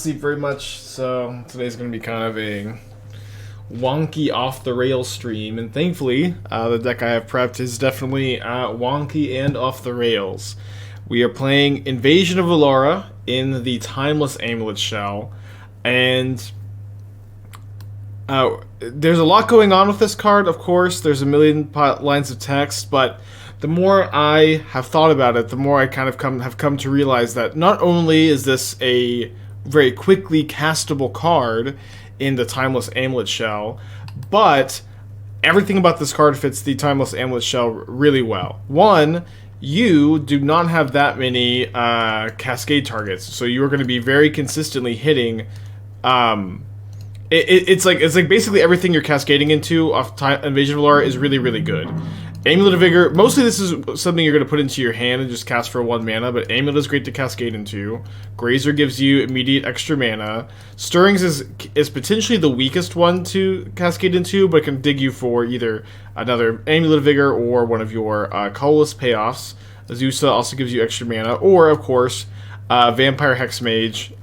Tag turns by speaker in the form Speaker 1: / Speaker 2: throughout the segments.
Speaker 1: sleep very much, so today's going to be kind of a wonky off-the-rails stream, and thankfully, the deck I have prepped is definitely wonky and off-the-rails. We are playing Invasion of Alara in the Timeless Amulet shell, and there's a lot going on with this card, of course. There's a million lines of text, but the more I have thought about it, the more I kind of have come to realize that not only is this a very quickly castable card in the Timeless Amulet shell, but everything about this card fits the Timeless Amulet shell really well. One, you do not have that many cascade targets, so you are going to be very consistently hitting. It's like basically everything you're cascading into off Invasion of Alara is really, really good. Amulet of Vigor, mostly this is something you're going to put into your hand and just cast for 1 mana, but Amulet is great to cascade into. Grazer gives you immediate extra mana. Stirrings is potentially the weakest one to cascade into, but can dig you for either another Amulet of Vigor or one of your colorless payoffs. Azusa also gives you extra mana, or, of course, Vampire Hexmage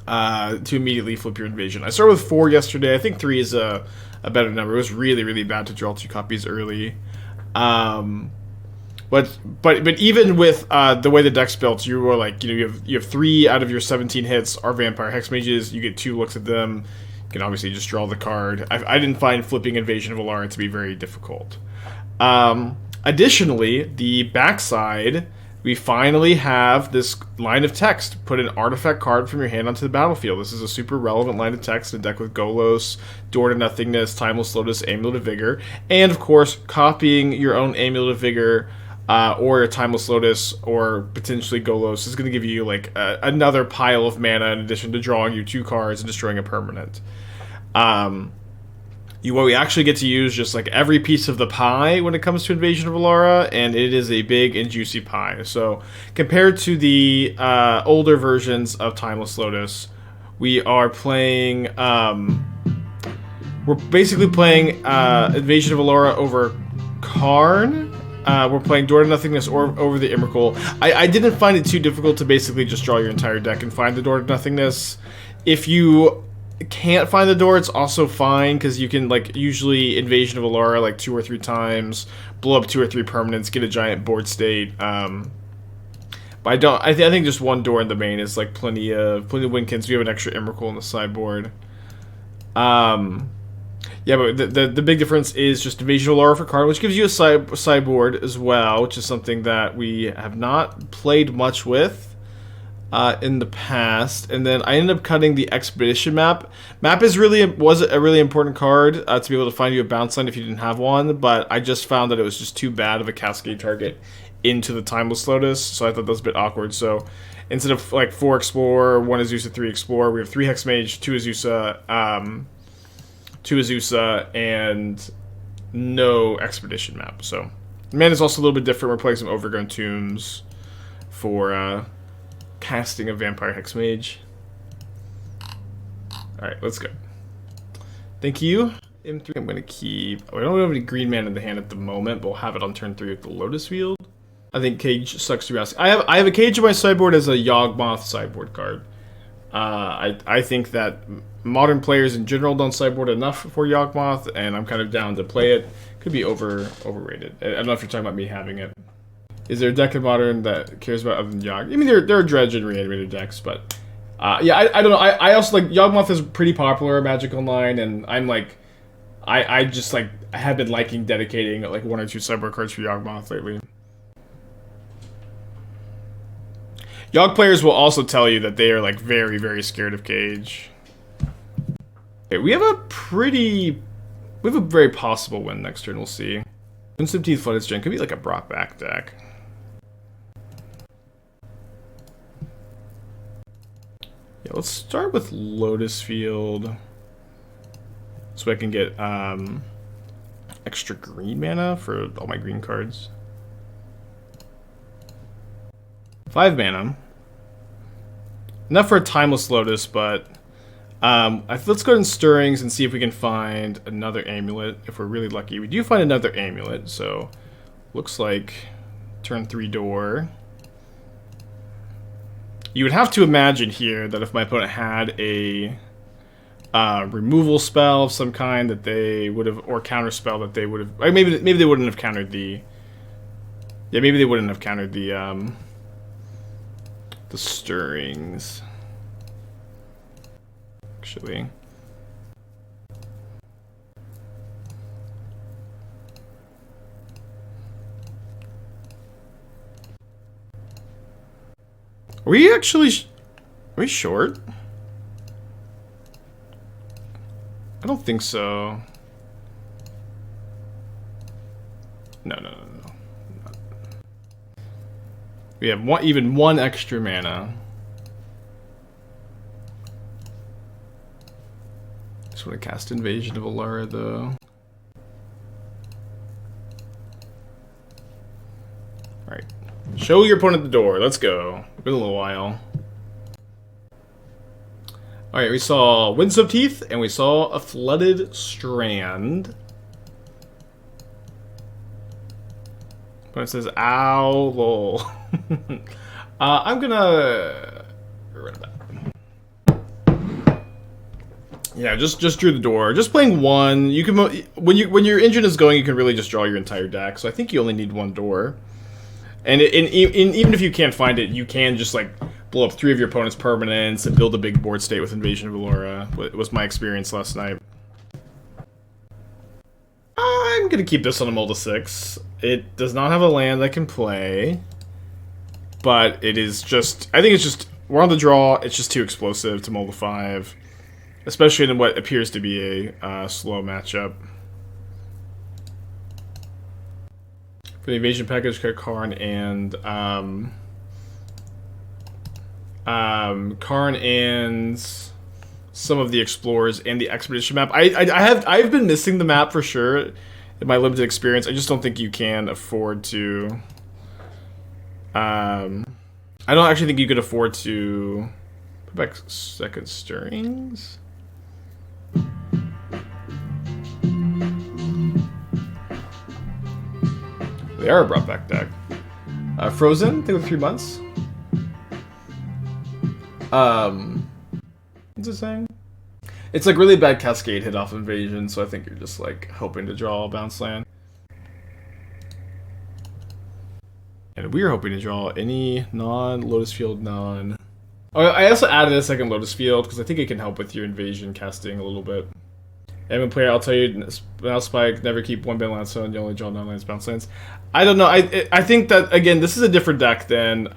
Speaker 1: to immediately flip your invasion. I started with 4 yesterday. I think 3 is a better number. It was really, really bad to draw 2 copies early. But even with the way the deck's built, you were like, you have 3 out of your 17 hits are Vampire Hexmages. You get 2 looks at them. You can obviously just draw the card. I didn't find flipping Invasion of Alara to be very difficult. Additionally, the backside, we finally have this line of text. Put an artifact card from your hand onto the battlefield. This is a super relevant line of text in a deck with Golos, Door to Nothingness, Timeless Lotus, Amulet of Vigor, and of course, copying your own Amulet of Vigor or a Timeless Lotus or potentially Golos is going to give you like another pile of mana in addition to drawing you 2 cards and destroying a permanent. What we actually get to use just like every piece of the pie when it comes to Invasion of Alara, and it is a big and juicy pie. So compared to the older versions of Timeless Lotus, we are playing. We're basically playing Invasion of Alara over Karn. We're playing Door to Nothingness or over the Emrakul. I didn't find it too difficult to basically just draw your entire deck and find the Door to Nothingness. If you can't find the door, it's also fine, because you can like usually Invasion of Alara like 2 or 3 times, blow up 2 or 3 permanents, get a giant board state. But I think just 1 door in the main is like plenty of Winkins. We have an extra Emrakul on the sideboard. Yeah, but the big difference is just Invasion of Alara for card, which gives you a sideboard as well, which is something that we have not played much with in the past. And then I ended up cutting the Expedition map. Map was a really important card to be able to find you a bounce line if you didn't have one, but I just found that it was just too bad of a cascade target into the Timeless Lotus, so I thought that was a bit awkward. So instead of like 4 Explorer, 1 Azusa, 3 Explorer, we have 3 Hexmage, 2 Azusa, and no Expedition map. So mana is also a little bit different. We're playing some Overgrown Tombs for casting a Vampire Hexmage. Alright, let's go. Thank you. M3, I'm going to keep... We don't have any green mana in the hand at the moment, but we'll have it on turn 3 with the Lotus Field. I think Cage sucks to ask. I have a Cage on my sideboard as a Yawgmoth sideboard card. I think that modern players in general don't sideboard enough for Yawgmoth, and I'm kind of down to play it. Could be overrated. I don't know if you're talking about me having it. Is there a deck in Modern that cares about other than Yawg? I mean, there are Dredge and Reanimated decks, but yeah, I don't know. I also like Yawgmoth is pretty popular Magic Online, and I'm like, I just like I have been liking dedicating like 1 or 2 sideboard cards for Yawgmoth lately. Yawg players will also tell you that they are like very, very scared of Cage. Okay, we have a very possible win next turn. We'll see. Crimson Flooded Strain could be like a brought back deck. Yeah, let's start with Lotus Field, so I can get extra green mana for all my green cards. 5 mana. Enough for a Timeless Lotus, but let's go in Stirrings and see if we can find another Amulet. If we're really lucky, we do find another Amulet, so looks like turn 3 door. You would have to imagine here that if my opponent had a removal spell of some kind that they would have, or counter spell that they would have, or maybe they wouldn't have countered the, yeah, maybe they wouldn't have countered the stirrings. Actually. Are we actually, are we short? I don't think so. No. We have even one extra mana. Just want to cast Invasion of Alara though. Alright. Show your opponent the door. Let's go. It's been a little while. Alright, we saw Windswept Heath, and we saw a Flooded Strand. But it says, ow, lol. I'm gonna... Yeah, just drew the door. Just playing one. You can when your engine is going, you can really just draw your entire deck. So I think you only need one door. And even if you can't find it, you can just like blow up 3 of your opponent's permanents and build a big board state with Invasion of Alara. It was my experience last night. I'm gonna keep this on a mold of 6. It does not have a land I can play, but it is just, I think it's just, we're on the draw. It's just too explosive to mold of 5, especially in what appears to be a slow matchup. For the invasion package, Karn and Karn and some of the explorers and the expedition map. I've been missing the map for sure in my limited experience. I just don't think you can afford to. I don't actually think you could afford to put back second stirrings. They are a brought back deck. Frozen, I think with 3 months. What's it saying? It's like really bad Cascade hit off Invasion, so I think you're just like hoping to draw a bounce land. And we're hoping to draw any non-Lotus Field non. Oh, I also added a second Lotus Field because I think it can help with your Invasion casting a little bit. Admin player, I'll tell you, now Spike, never keep one band land zone, you only draw non-lands, bounce lands. I don't know, I think that, again, this is a different deck than,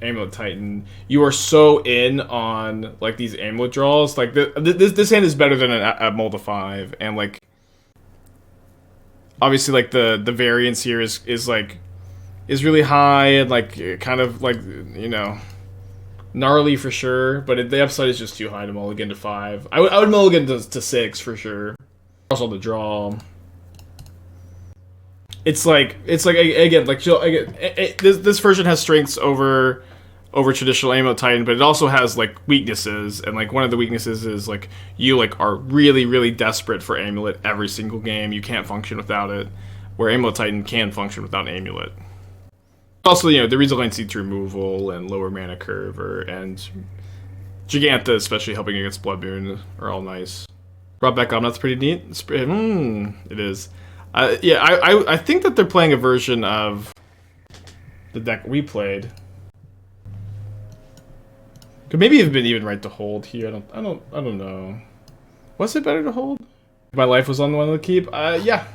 Speaker 1: Amulet Titan. You are so in on, like, these Amulet draws. Like, this hand is better than a mold of 5, and, like, obviously, like, the variance here is really high, and, like, kind of, like, you know, gnarly for sure, but the upside is just too high to mulligan to 5. I would mulligan to 6 for sure. Also the draw. It's like again, like this version has strengths over traditional Amulet Titan, but it also has like weaknesses, and like one of the weaknesses is like you like are really desperate for Amulet every single game. You can't function without it, where Amulet Titan can function without Amulet. Also, you know, the reason Seed removal and lower mana curve and Giganta, especially helping against Blood Moon, are all nice. Brought back on, that's pretty neat. It is. Yeah, I think that they're playing a version of the deck we played. Could maybe have been even right to hold here. I don't know. Was it better to hold? My life was on the one to keep. Yeah.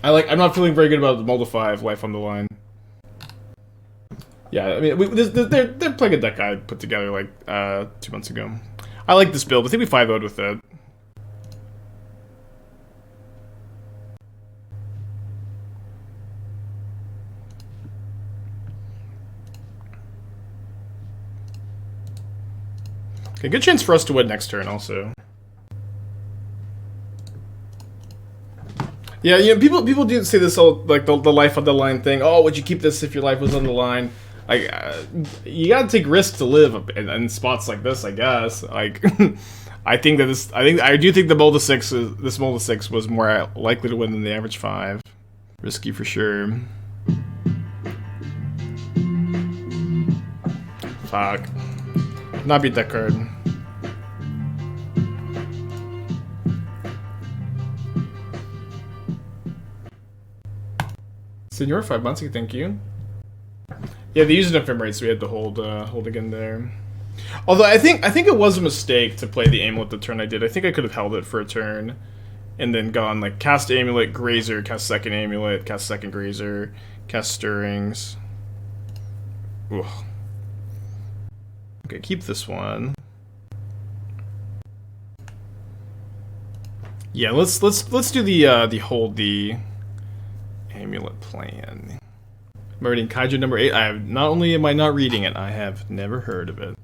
Speaker 1: I'm not feeling very good about the mold of 5 life on the line. Yeah, I mean, they're playing a deck I put together like 2 months ago. I like this build. I think we 5-0'd with it. Okay, good chance for us to win next turn also. Yeah, you know, people do say this all, like the life on the line thing. Oh, would you keep this if your life was on the line? Like, you gotta take risks to live in spots like this, I guess. Like, I do think the mold of 6 was more likely to win than the average 5. Risky for sure. Fuck. Not beat that card. Senor 5 months, thank you. Yeah, they used enough frame rates, so we had to hold again there. Although I think it was a mistake to play the Amulet the turn I did. I think I could have held it for a turn, and then gone like cast Amulet, Grazer, cast second Amulet, cast second Grazer, cast Stirrings. Ugh. Okay, keep this one. Yeah, let's do the hold the Amulet plan. I'm reading Kaiju number 8. I have not only am I not reading it, I have never heard of it.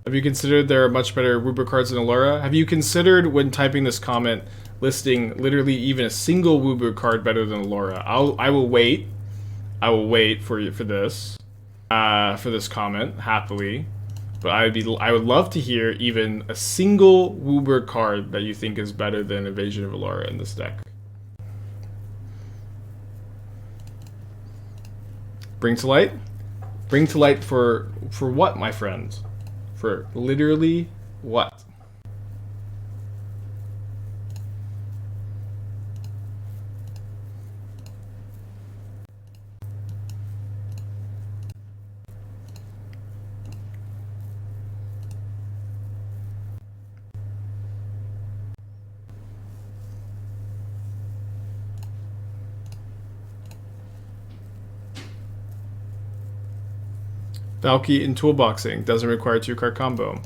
Speaker 1: Have you considered there are much better Woober cards than Alara? Have you considered when typing this comment listing literally even a single Woober card better than Alara? I will wait. I will wait for this comment happily. But I would love to hear even a single Woober card that you think is better than Invasion of Alara in this deck. Bring to light? Bring to light for what, my friends? For literally what? Valky in toolboxing doesn't require 2-card combo.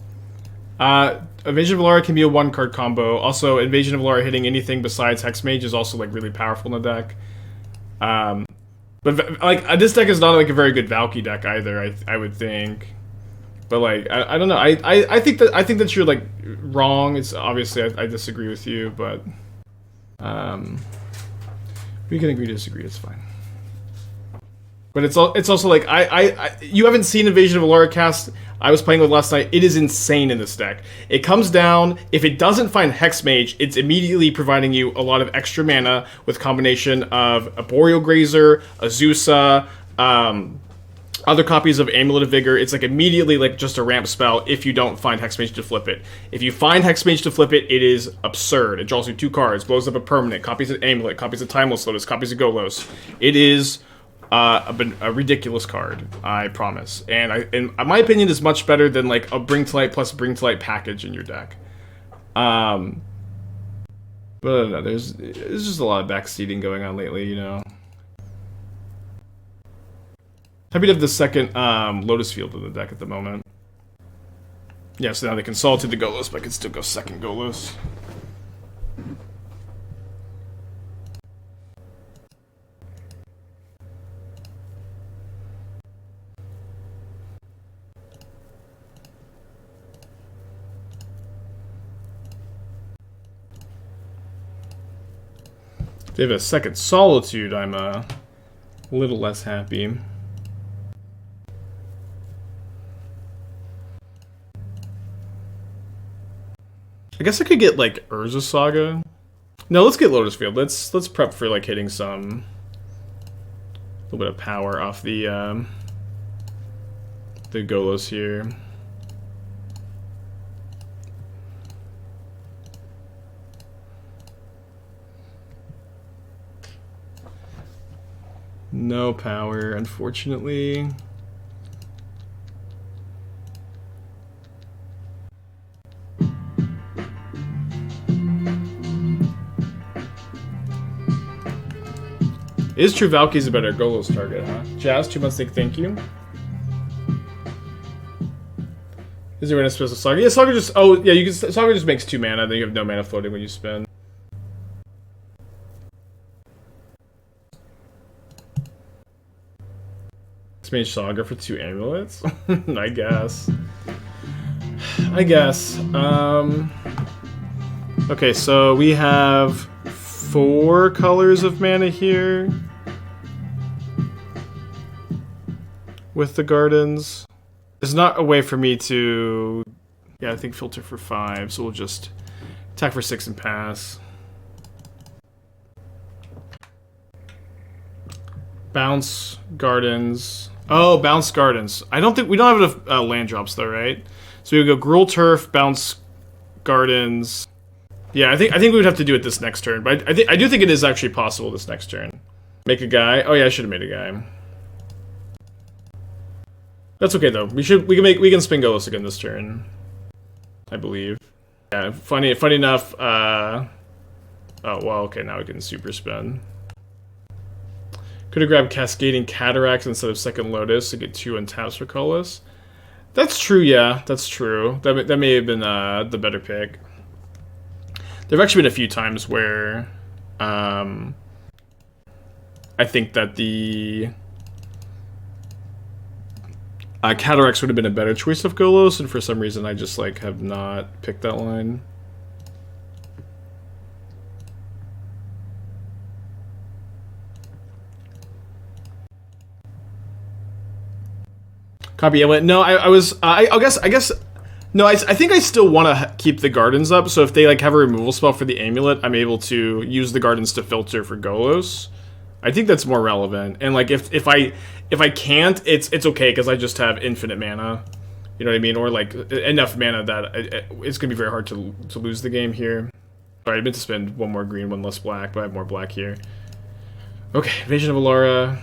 Speaker 1: Invasion of Alara can be a 1-card combo. Also, Invasion of Alara hitting anything besides Hexmage is also like really powerful in the deck. But like this deck is not like a very good Valky deck either. I would think. But like I don't know. I think that you're like wrong. It's obviously I disagree with you, but we can agree to disagree. It's fine. But it's also like you haven't seen Invasion of Alara cast. I was playing with last night. It is insane in this deck. It comes down, if it doesn't find Hexmage, it's immediately providing you a lot of extra mana with combination of Arboreal Grazer, Azusa, other copies of Amulet of Vigor. It's like immediately like just a ramp spell if you don't find Hexmage to flip it. If you find Hexmage to flip it, it is absurd. It draws you 2 cards, blows up a permanent, copies of Amulet, copies of Timeless Lotus, copies of Golos. It is a ridiculous card, I promise. And in my opinion, is much better than like a Bring to Light plus Bring to Light package in your deck. But no, there's just a lot of backseating going on lately, you know. Happy to have the second Lotus Field in the deck at the moment. Yeah, so now they consulted the Golos, but I can still go second Golos. If they have a second Solitude, I'm a little less happy. I guess I could get like Urza Saga. No, let's get Lotus Field. Let's prep for like hitting some little bit of power off the Golos here. No power, unfortunately. It is true Valky's a better Golos target, huh? Jazz, 2 months, thank you. Is there any special Saga? Yeah, Saga just... Oh, yeah, you can... Saga just makes 2 mana, then you have no mana floating when you spin. Mage Saga for 2 amulets? I guess. Okay, so we have 4 colors of mana here with the gardens. There's not a way for me to... Yeah, I think filter for 5, so we'll just Attack for 6 and pass. Bounce Gardens. Oh, Bounce Gardens. I don't think we don't have enough land drops though, right? So we would go Gruul Turf, Bounce Gardens. Yeah, I think we would have to do it this next turn, but I do think it is actually possible this next turn. Make a guy. Oh yeah, I should have made a guy. That's okay though. We can spin Golos again this turn, I believe. Yeah, funny enough. Oh well, okay. Now we can super spin. Could have grabbed Cascading Cataracts instead of second Lotus to get 2 untaps for Golos. That's true. Yeah, that's true. That may have been the better pick. There have actually been a few times where I think that the Cataracts would have been a better choice of Golos, and for some reason I just like have not picked that line. Copy. No, I guess. No, I think I still want to keep the Gardens up. So if they like have a removal spell for the Amulet, I'm able to use the Gardens to filter for Golos. I think that's more relevant. And like if I can't, it's okay because I just have infinite mana. You know what I mean? Or like enough mana that it's gonna be very hard to lose the game here. Sorry, I meant to spend 1 more green, 1 less black, but I have more black here. Okay, Invasion of Alara.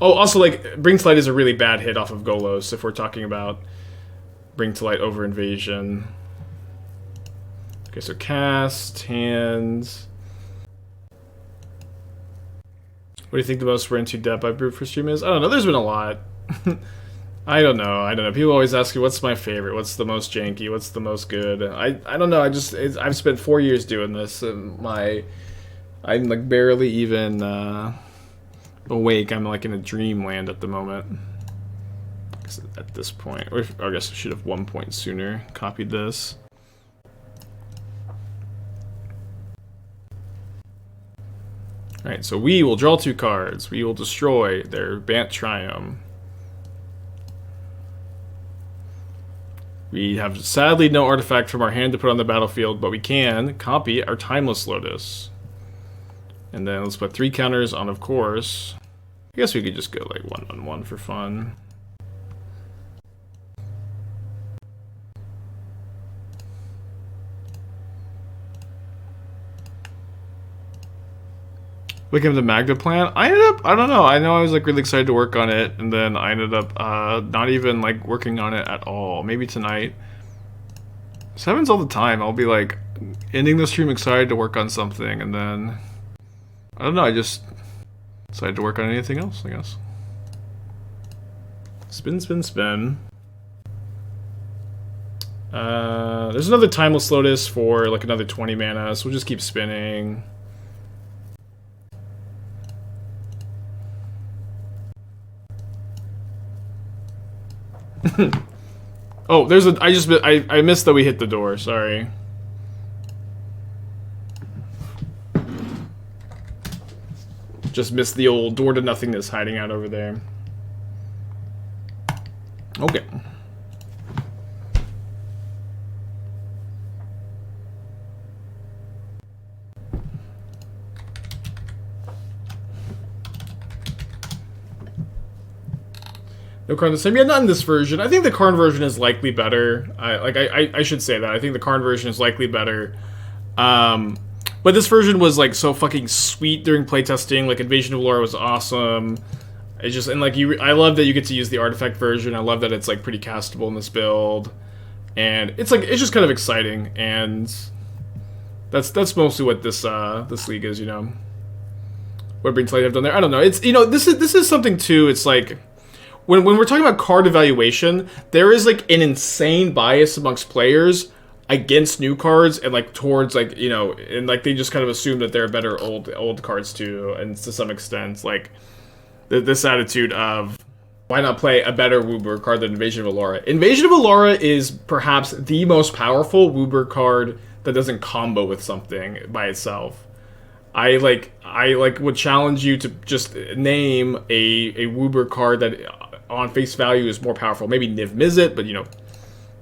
Speaker 1: Oh, also, like, Bring to Light is a really bad hit off of Golos, if we're talking about Bring to Light over Invasion. Okay, so cast, hands. What do you think the most we're into depth I've brewed for stream is? I don't know, there's been a lot. I don't know. People always ask me, what's my favorite? What's the most janky? What's the most good? I don't know, I've spent 4 years doing this, and I'm, like, barely even, awake. I'm like in a dreamland at the moment. At this point, or I guess I should have 1 point sooner copied this. Alright, so we will draw 2 cards. We will destroy their Bant Triumph. We have sadly no artifact from our hand to put on the battlefield, but we can copy our Timeless Lotus. And then let's put 3 counters on, of course. I guess we could just go like 1/1 for fun. Looking at the Magda plan, I don't know, I know I was like really excited to work on it, and then I ended up not even like working on it at all. Maybe tonight. This happens all the time. I'll be like ending the stream excited to work on something, and then I don't know, I just decided to work on anything else, I guess. Spin, spin, spin. There's another Timeless Lotus for like another 20 mana, so we'll just keep spinning. Oh, there's a. I missed that we hit the door. Sorry. Just missed the old door to nothingness hiding out over there. Okay. No Karn the same. Yeah, not in this version. I think the Karn version is likely better. I should say that. I think the Karn version is likely better. But this version was like so fucking sweet during playtesting. Like Invasion of Alara was awesome. It's just, and like I love that you get to use the artifact version. I love that it's like pretty castable in this build, and it's like it's just kind of exciting. And that's mostly what this this league is. You know, what Bring to Light have done there. I don't know. It's, you know, this is something too. It's like. When we're talking about card evaluation, there is like an insane bias amongst players against new cards and like towards like, you know, and like they just kind of assume that they're better old cards too, and to some extent like this attitude of why not play a better Wooburg card than Invasion of Alara. Invasion of Alara is perhaps the most powerful Wooburg card that doesn't combo with something by itself. I would challenge you to just name a Wooburg card that on face value is more powerful. Maybe Niv Mizzet, but you know,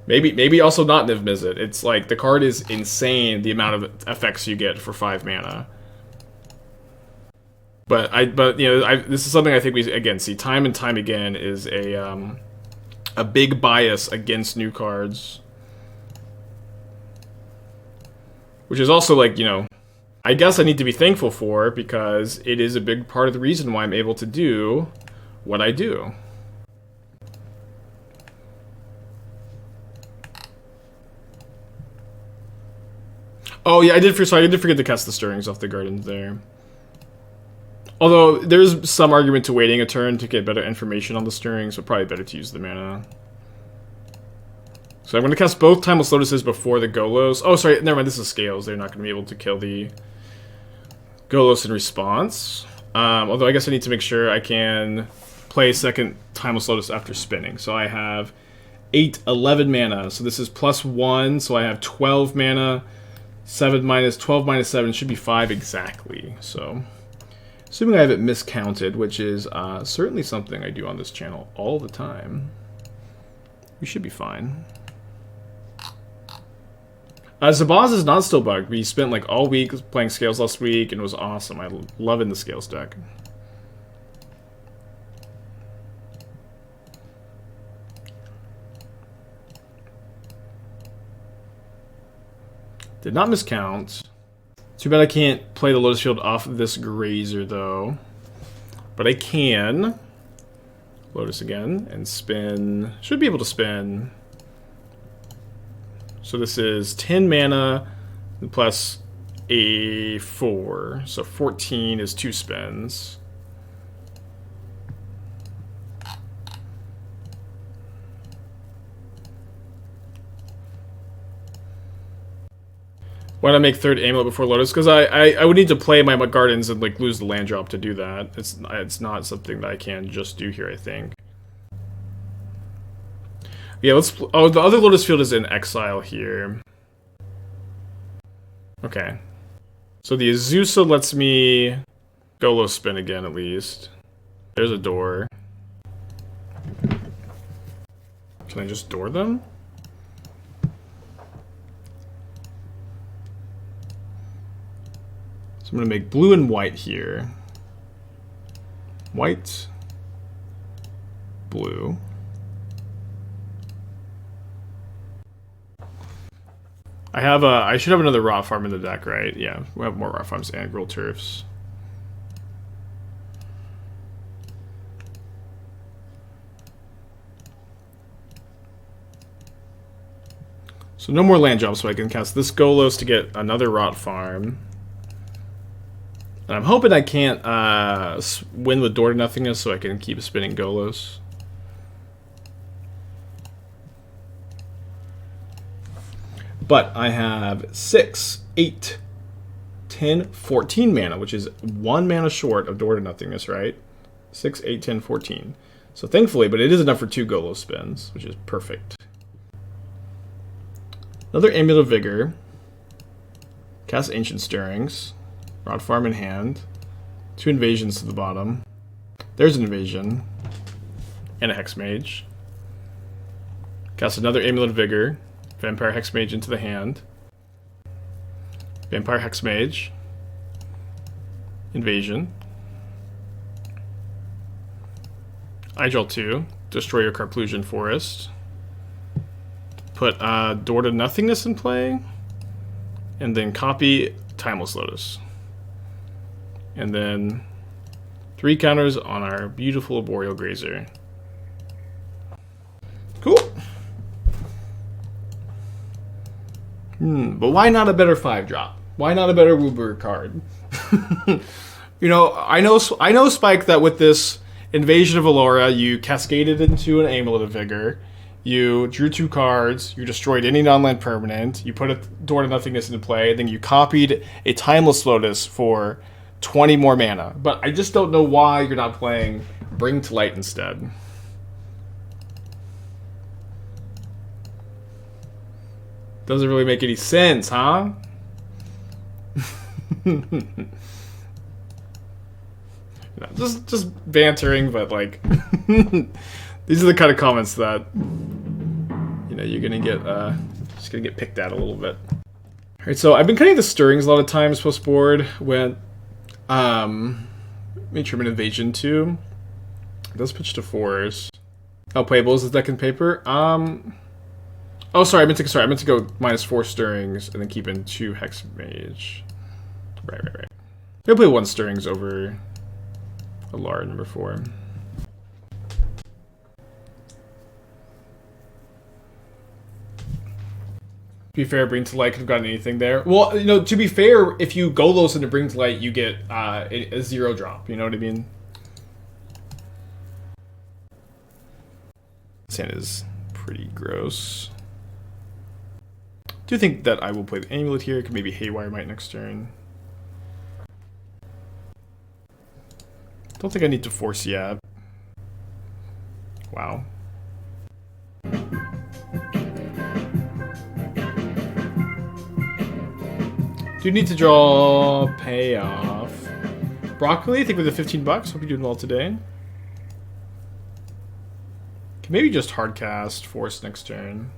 Speaker 1: Maybe also not Niv Mizzet. It's like the card is insane, the amount of effects you get for 5 mana. But you know, this is something I think we again see time and time again is a big bias against new cards, which is also like, you know, I guess I need to be thankful for, because it is a big part of the reason why I'm able to do what I do. Oh yeah, I did forget to cast the Stirrings off the Gardens there. Although there's some argument to waiting a turn to get better information on the Stirrings, but probably better to use the mana. So I'm going to cast both Timeless Lotuses before the Golos. Oh, sorry, never mind, this is Scales. They're not going to be able to kill the Golos in response. Although I guess I need to make sure I can play a second Timeless Lotus after spinning. So I have 11 mana. So this is +1, so I have 12 mana. 7 minus 12 minus 7 should be 5 exactly. So, assuming I have it miscounted, which is certainly something I do on this channel all the time, we should be fine. Zabaz is not still bugged. We spent like all week playing Scales last week, and it was awesome. I love in the Scales deck. Did not miscount. Too bad I can't play the Lotus Field off of this Grazer, though. But I can. Lotus again, and spin. Should be able to spin. So this is 10 mana plus a 4. So 14 is 2 spins. Why not make 3rd Amulet before Lotus? Because I would need to play my Gardens and like lose the land drop to do that. It's not something that I can just do here, I think. Yeah, oh, the other Lotus Field is in exile here. Okay. So the Azusa lets me Golos spin again, at least. There's a door. Can I just door them? I'm going to make blue and white here. White. Blue. I should have another Rot Farm in the deck, right? Yeah, we have more Rot Farms and Gruul Turfs. So no more land drops, so I can cast this Golos to get another Rot Farm. And I'm hoping I can't win with Door to Nothingness, so I can keep spinning Golos. But I have 6, 8, 10, 14 mana, which is 1 mana short of Door to Nothingness, right? 6, 8, 10, 14. So thankfully, but it is enough for 2 Golos spins, which is perfect. Another Amulet of Vigor. Cast Ancient Stirrings. Rot Farm in hand. 2 invasions to the bottom. There's an invasion. And a Hexmage. Cast another Amulet of Vigor. Vampire Hexmage into the hand. Vampire Hexmage. Invasion. I draw 2. Destroy your Carplusian Forest. Put Door to Nothingness in play. And then copy Timeless Lotus. And then 3 counters on our beautiful Arboreal Grazer. Cool. But why not a better 5-drop? Why not a better Wooburg card? You know, I know, Spike, that with this Invasion of Alara, you cascaded into an Amulet of Vigor. You drew 2 cards. You destroyed any non-land permanent. You put a Door to Nothingness into play. And then you copied a Timeless Lotus for 20 more mana. But I just don't know why you're not playing Bring to Light instead. Doesn't really make any sense, huh? just bantering, but like these are the kind of comments that you know, you're gonna get just gonna get picked at a little bit. All right, so I've been cutting the stirrings a lot of times post board. Went made sure I'm in Invasion too. It does pitch to 4s. How playable is the deck and paper? Oh, sorry. I meant to go -4 stirrings and then keep in 2 Hexmage. Right. I'll play 1 stirrings over Alara number 4. To be fair, Bring to Light could have gotten anything there. Well, you know, to be fair, if you Golos into Bring to Light, you get a 0 drop. You know what I mean? This hand is pretty gross. Do think that I will play the Amulet here. Could maybe Haywire Mite next turn. Don't think I need to force yet. Wow. Do need to draw payoff. Broccoli, I think with the 15 bucks. Hope you're doing well today. Can maybe just hardcast force next turn.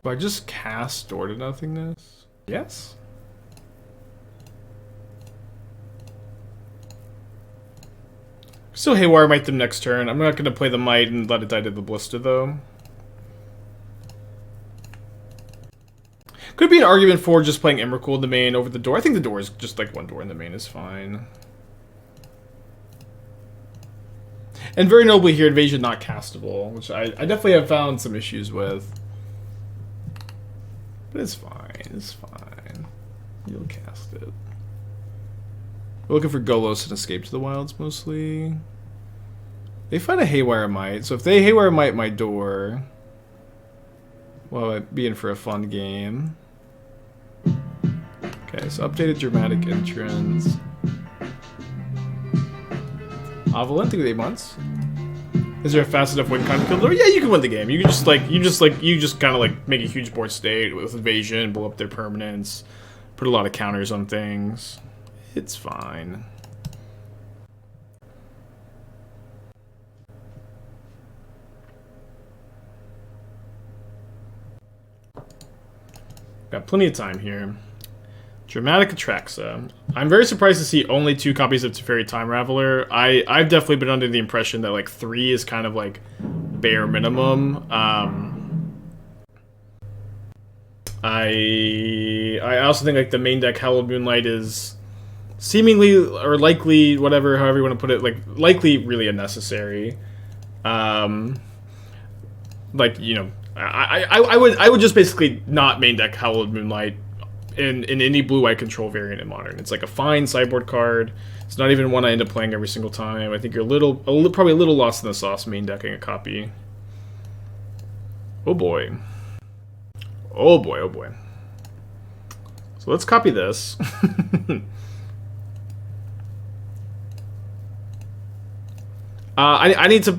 Speaker 1: Do I just cast Door to Nothingness? Yes? Still Haywire Mite them next turn. I'm not going to play the Mite and let it die to the Blister, though. Could be an argument for just playing Emrakul in the main over the Door. I think the Door is just like 1 door in the main is fine. And very nobly here, Invasion not castable, which I definitely have found some issues with. But it's fine, it's fine. You'll cast it. We're looking for Golos and Escape to the Wilds, mostly. They find a Haywire Mite, so if they Haywire Mite my Door, well, I'd be in for a fun game. Okay, so updated Dramatic Entrance. Avalent, think of 8 months. Is there a fast enough win con to kill the door? Yeah, you can win the game. You can just you just kind of like make a huge board state with Invasion, blow up their permanents, put a lot of counters on things. It's fine. Got plenty of time here. Dramatic Cataracts. I'm very surprised to see only 2 copies of Teferi Time Raveler. I've definitely been under the impression that like 3 is kind of like bare minimum. I also think like the main deck Hallowed Moonlight is seemingly or likely, whatever, however you want to put it, like likely really unnecessary. Like, you know, I would just basically not main deck Hallowed Moonlight in any blue-white control variant in Modern. It's like a fine sideboard card. It's not even one I end up playing every single time. I think you're probably a little lost in the sauce main decking a copy. Oh boy. Oh boy, oh boy. So let's copy this. I need to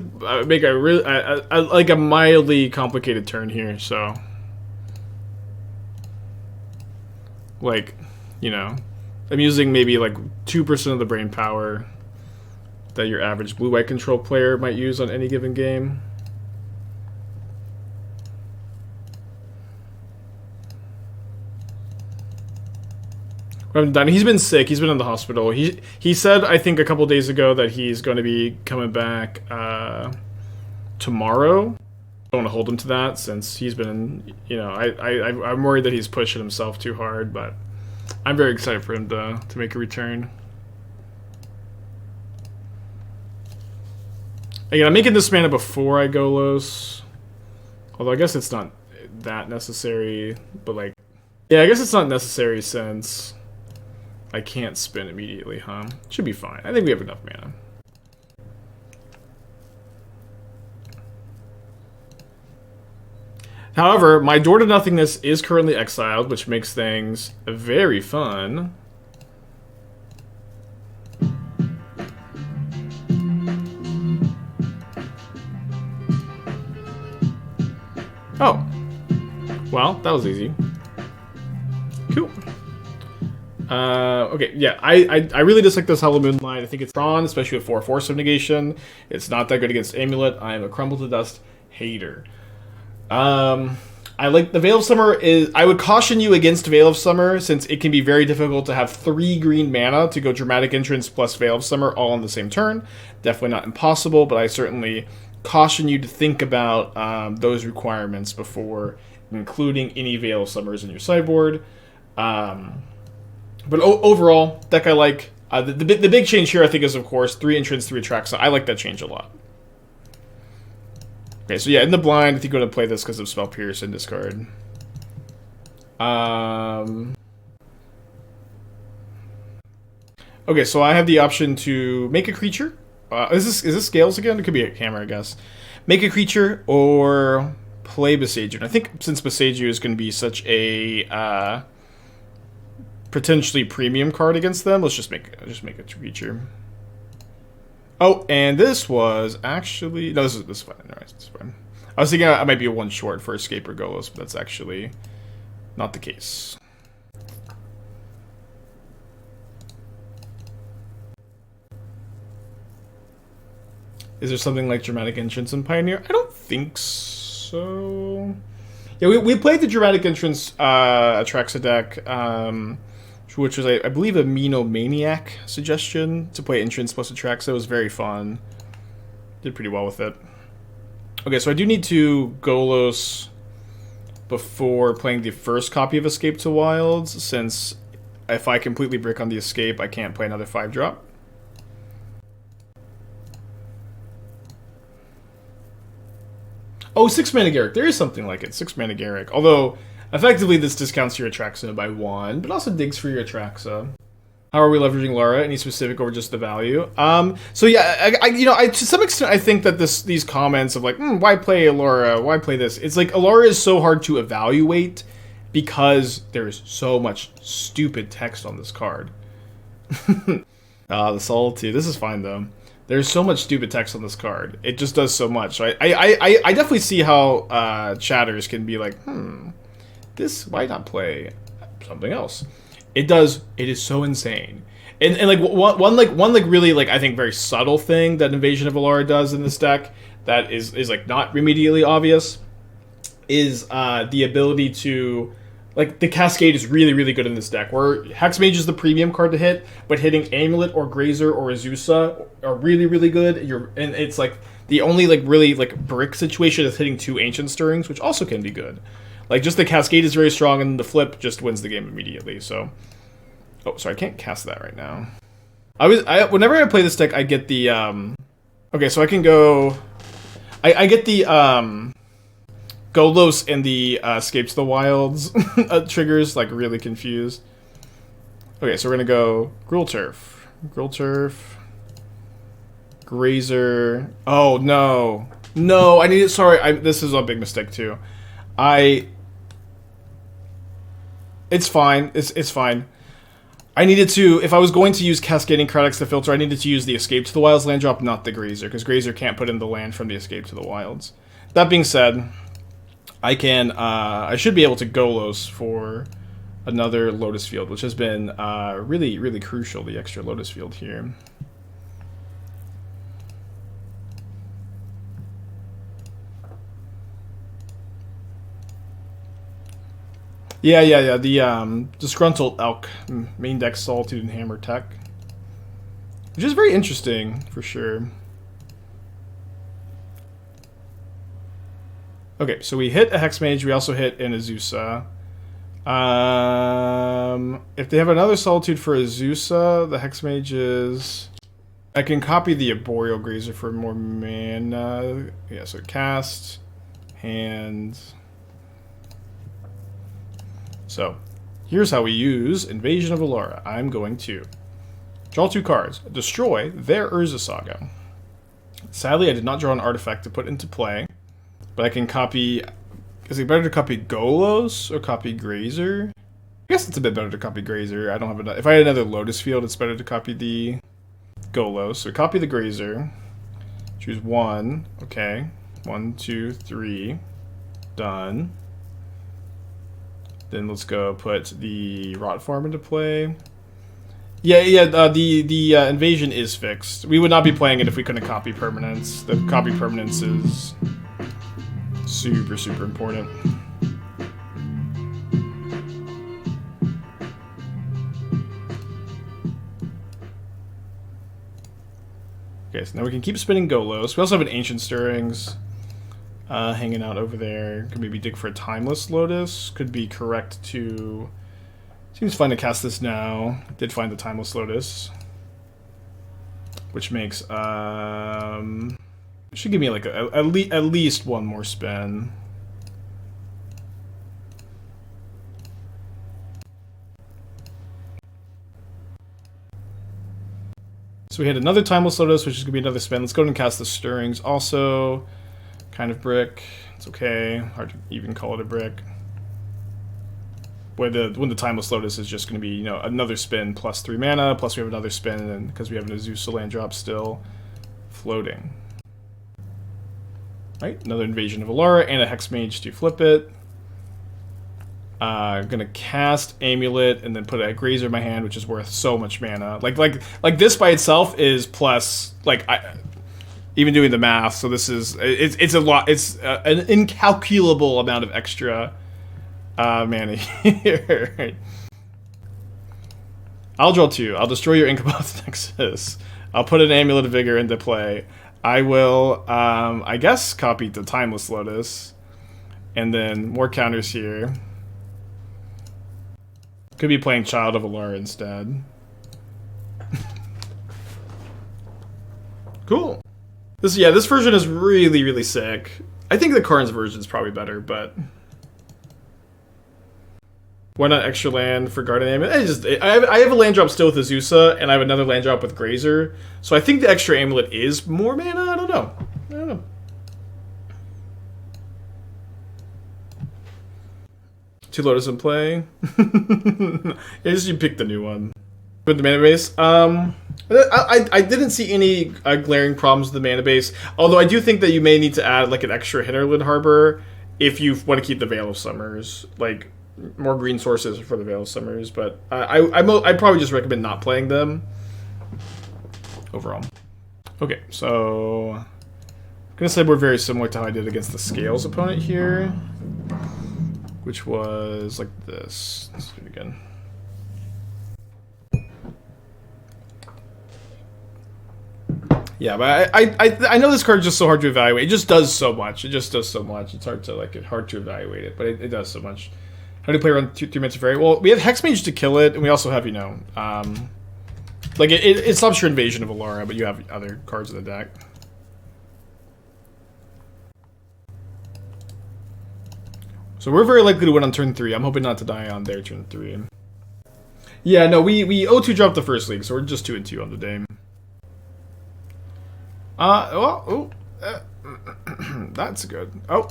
Speaker 1: make a really like a mildly complicated turn here, so like, you know, I'm using maybe like 2% of the brain power that your average blue-white control player might use on any given game. I'm done. He's been sick. He's been in the hospital. He said, I think a couple days ago, that he's going to be coming back tomorrow. I don't want to hold him to that since he's been, you know, I'm worried that he's pushing himself too hard, but I'm very excited for him to make a return. Again, I'm making this mana before I Golos. Although I guess it's not that necessary, but like, yeah, I guess it's not necessary since I can't spin immediately, huh? Should be fine. I think we have enough mana. However, my Door to Nothingness is currently exiled, which makes things very fun. Oh. Well, that was easy. Cool. Okay, yeah, I really dislike this Hollow Moonlight. I think it's drawn, especially with 4 Force of Negation. It's not that good against Amulet. I am a Crumble to Dust hater. I like the Veil of Summer is... I would caution you against Veil of Summer, since it can be very difficult to have 3 green mana to go Dramatic Entrance plus Veil of Summer all on the same turn. Definitely not impossible, but I certainly caution you to think about those requirements before including any Veil of Summers in your sideboard. But overall, deck I like. The big change here, I think, is, of course, 3 entrance, 3 attracts. I like that change a lot. Okay, so yeah, in the blind, I think I'm going to play this because of Spell Pierce and discard. Okay, so I have the option to make a creature. Is this Scales again? It could be a hammer, I guess. Make a creature or play Boseiju. And I think since Boseiju is going to be such a potentially premium card against them, let's just make a creature. Oh, and this was actually... No, this is fine. No, this is fine. I was thinking I might be a 1 short for Escape or Golos, but that's actually not the case. Is there something like Dramatic Entrance in Pioneer? I don't think so. Yeah, we played the Dramatic Entrance Atraxa deck, which was, I believe, a Menomaniac suggestion to play Entrance plus Atraxa. It was very fun. Did pretty well with it. Okay, so I do need to Golos before playing the first copy of Escape to Wilds, since if I completely brick on the Escape, I can't play another 5-drop. Oh, 6-mana Garrick. There is something like it. 6-mana Garrick. Although, effectively, this discounts your Atraxa by 1, but also digs for your Atraxa. How are we leveraging Alara? Any specific over just the value? So yeah, I to some extent, I think that these comments of like, why play Alara? Why play this? It's like Alara is so hard to evaluate because there's so much stupid text on this card. The Solitude. This is fine though. There's so much stupid text on this card. It just does so much. So I definitely see how chatters can be like, this, why not play something else? It is so insane. And like one really like I think very subtle thing that Invasion of Alara does in this deck that is like not immediately obvious is the ability to, like, the Cascade is really, really good in this deck, where Hexmage is the premium card to hit, but hitting Amulet or Grazer or Azusa are really, really good. And it's like the only like really like brick situation is hitting 2 Ancient Stirrings, which also can be good. Like, just the Cascade is very strong, and the flip just wins the game immediately. So, oh, sorry, I can't cast that right now. Whenever I play this deck, I get the okay, so I can go. I get the Golos and the Escape to the Wilds triggers, like, really confused. Okay, so we're gonna go Gruul Turf, Grazer. Oh no, I need it. Sorry, this is a big mistake too. It's fine. It's fine. I needed to, if I was going to use Cascading Cataracts to filter, I needed to use the Escape to the Wilds land drop, not the Grazer, because Grazer can't put in the land from the Escape to the Wilds. That being said, I should be able to Golos for another Lotus Field, which has been really, really crucial, the extra Lotus Field here. Yeah. The Disgruntled Elk main deck Solitude and Hammer tech, which is very interesting for sure. Okay, so we hit a Hexmage. We also hit an Azusa. If they have another Solitude for Azusa, the Hexmage is... I can copy the Arboreal Grazer for more mana. Yeah, so cast, hand. So, here's how we use Invasion of Alara. I'm going to draw 2 cards, destroy their Urza Saga. Sadly, I did not draw an artifact to put into play, but I can copy... Is it better to copy Golos or copy Grazer? I guess it's a bit better to copy Grazer. I don't have enough. If I had another Lotus Field, it's better to copy the Golos. So copy the Grazer. Choose 1. Okay. 1, 2, 3. Done. Then let's go put the Rot Farm into play. The invasion is fixed. We would not be playing it if we couldn't copy permanence. The copy permanence is super, super important. Okay, so now we can keep spinning Golos. We also have an Ancient Stirrings hanging out over there. Could maybe dig for a Timeless Lotus. Could be correct to... Seems fine to cast this now. Did find the Timeless Lotus. Which makes... should give me like at least one more spin. So we had another Timeless Lotus, which is going to be another spin. Let's go ahead and cast the Stirrings also. Kind of brick. It's okay. Hard to even call it a brick. When the Timeless Lotus is just going to be, you know, another spin plus 3 mana, plus we have another spin, and because we have an Azusa land drop still floating. Right, another Invasion of Alara and a Hexmage to flip it. Gonna cast Amulet and then put a Grazer in my hand, which is worth so much mana. Like this by itself is plus, like, even doing the math. So this is it's a lot. It's an incalculable amount of extra mana here. Right. I'll draw 2. I'll destroy your Incaboth Nexus. I'll put an Amulet of Vigor into play. I will, I guess, copy the Timeless Lotus. And then more counters here. Could be playing Child of Alara instead. Cool. This version is really, really sick. I think the Karn's version is probably better, but... Why not extra land for Guardian Amulet? I have a land drop still with Azusa, and I have another land drop with Grazer. So I think the extra Amulet is more mana? I don't know. 2 Lotus in play. I guess you pick the new one. With the mana base, I didn't see any glaring problems with the mana base. Although I do think that you may need to add like an extra Hinterland Harbor if you want to keep the Veil of Summers. Like, more green sources for the Veil of Summers, but I'd probably just recommend not playing them overall. Okay, so I'm gonna say we're very similar to how I did against the Scales opponent here, which was like this. Let's do it again. Yeah, but I know this card is just so hard to evaluate. It just does so much. It's hard to evaluate it, but it does so much. How do you play around 3 minutes of Fairy? Well, we have Hexmage to kill it, and we also have, you know, like it stops your Invasion of Alara, but you have other cards in the deck. So we're very likely to win on turn 3. I'm hoping not to die on their turn 3. Yeah, no, we 0-2 dropped the first league, so we're just 2-2 on the day. That's good. Oh,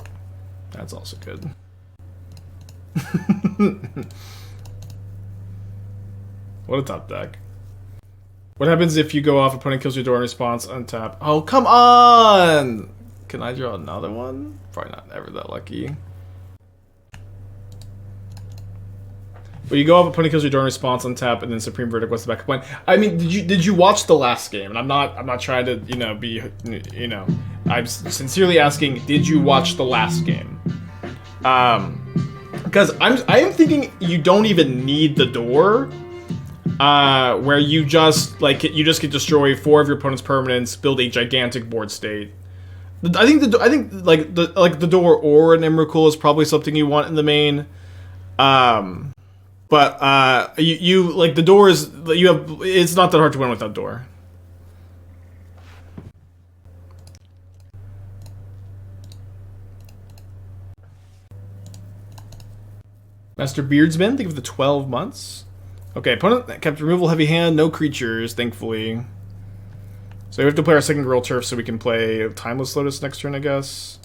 Speaker 1: that's also good. What a top deck. What happens if you go off, opponent kills your door in response, untap? Oh, come on! Can I draw another one? Probably not ever that lucky. But you go off, opponent kills your door in response, untap, and then Supreme Verdict. What's the backup plan? I mean, did you watch the last game? And I'm not trying to, you know, be, you know, I'm sincerely asking, did you watch the last game? Because I am thinking you don't even need the door, where you just get destroy 4 of your opponent's permanents, build a gigantic board state. I think the door or an Emrakul is probably something you want in the main. But you like the door is it's not that hard to win without door. Master Beardsman, think of the 12 months. Okay, opponent kept removal heavy hand, no creatures, thankfully. So we have to play our second Gruul Turf so we can play Timeless Lotus next turn, I guess.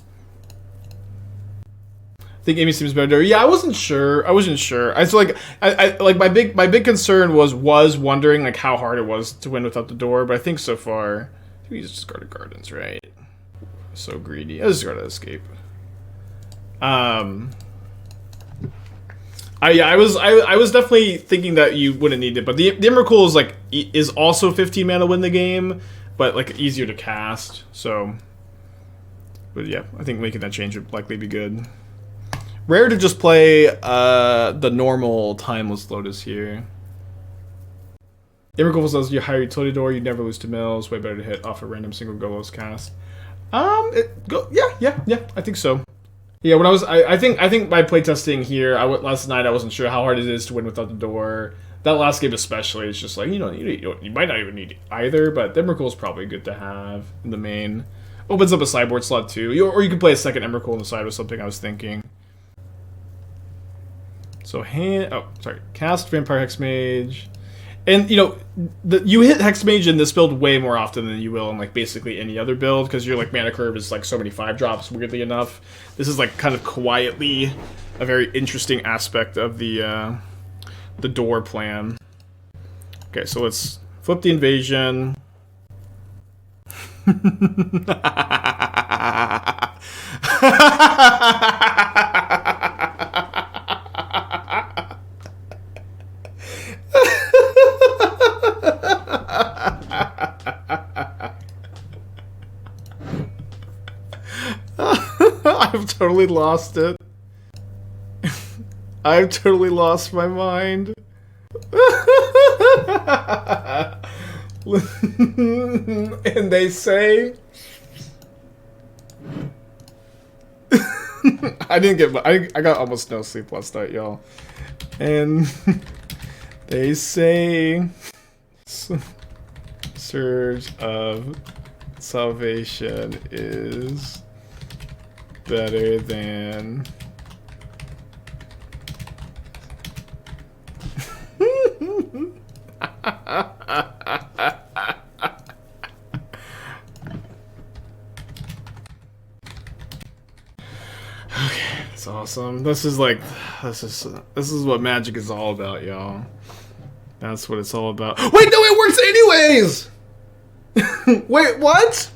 Speaker 1: I think Amy seems better. Yeah, I wasn't sure. I so like my big concern was wondering like how hard it was to win without the door, but I think so far we just discarded Gardens, right? So greedy. I discarded Escape. I was definitely thinking that you wouldn't need it, but the Emrakul is like is also 15 mana win the game, but like easier to cast. So, but yeah, I think making that change would likely be good. Rare to just play the normal Timeless Lotus here. Emrakul says you higher utility door, you never lose to mills. Way better to hit off a random single Golos cast. Yeah, I think so. Yeah, when I think by playtesting here, last night I wasn't sure how hard it is to win without the door. That last game especially, it's just like you might not even need either, but Emrakul is probably good to have in the main. Opens up a sideboard slot too, or you can play a second Emrakul on the side or something. I was thinking. So cast Vampire Hexmage. And, you know, you hit Hexmage in this build way more often than you will in, like, basically any other build, because your, like, mana curve is, like, so many 5-drops, weirdly enough. This is, like, kind of quietly a very interesting aspect of the door plan. Okay, so let's flip the invasion. I've totally lost it. I've totally lost my mind. And they say I got almost no sleep last night, y'all. And they say Surge of Salvation is better than It's awesome. This is what Magic is all about, y'all. That's what it's all about. Wait, no, it works anyways! Wait, what?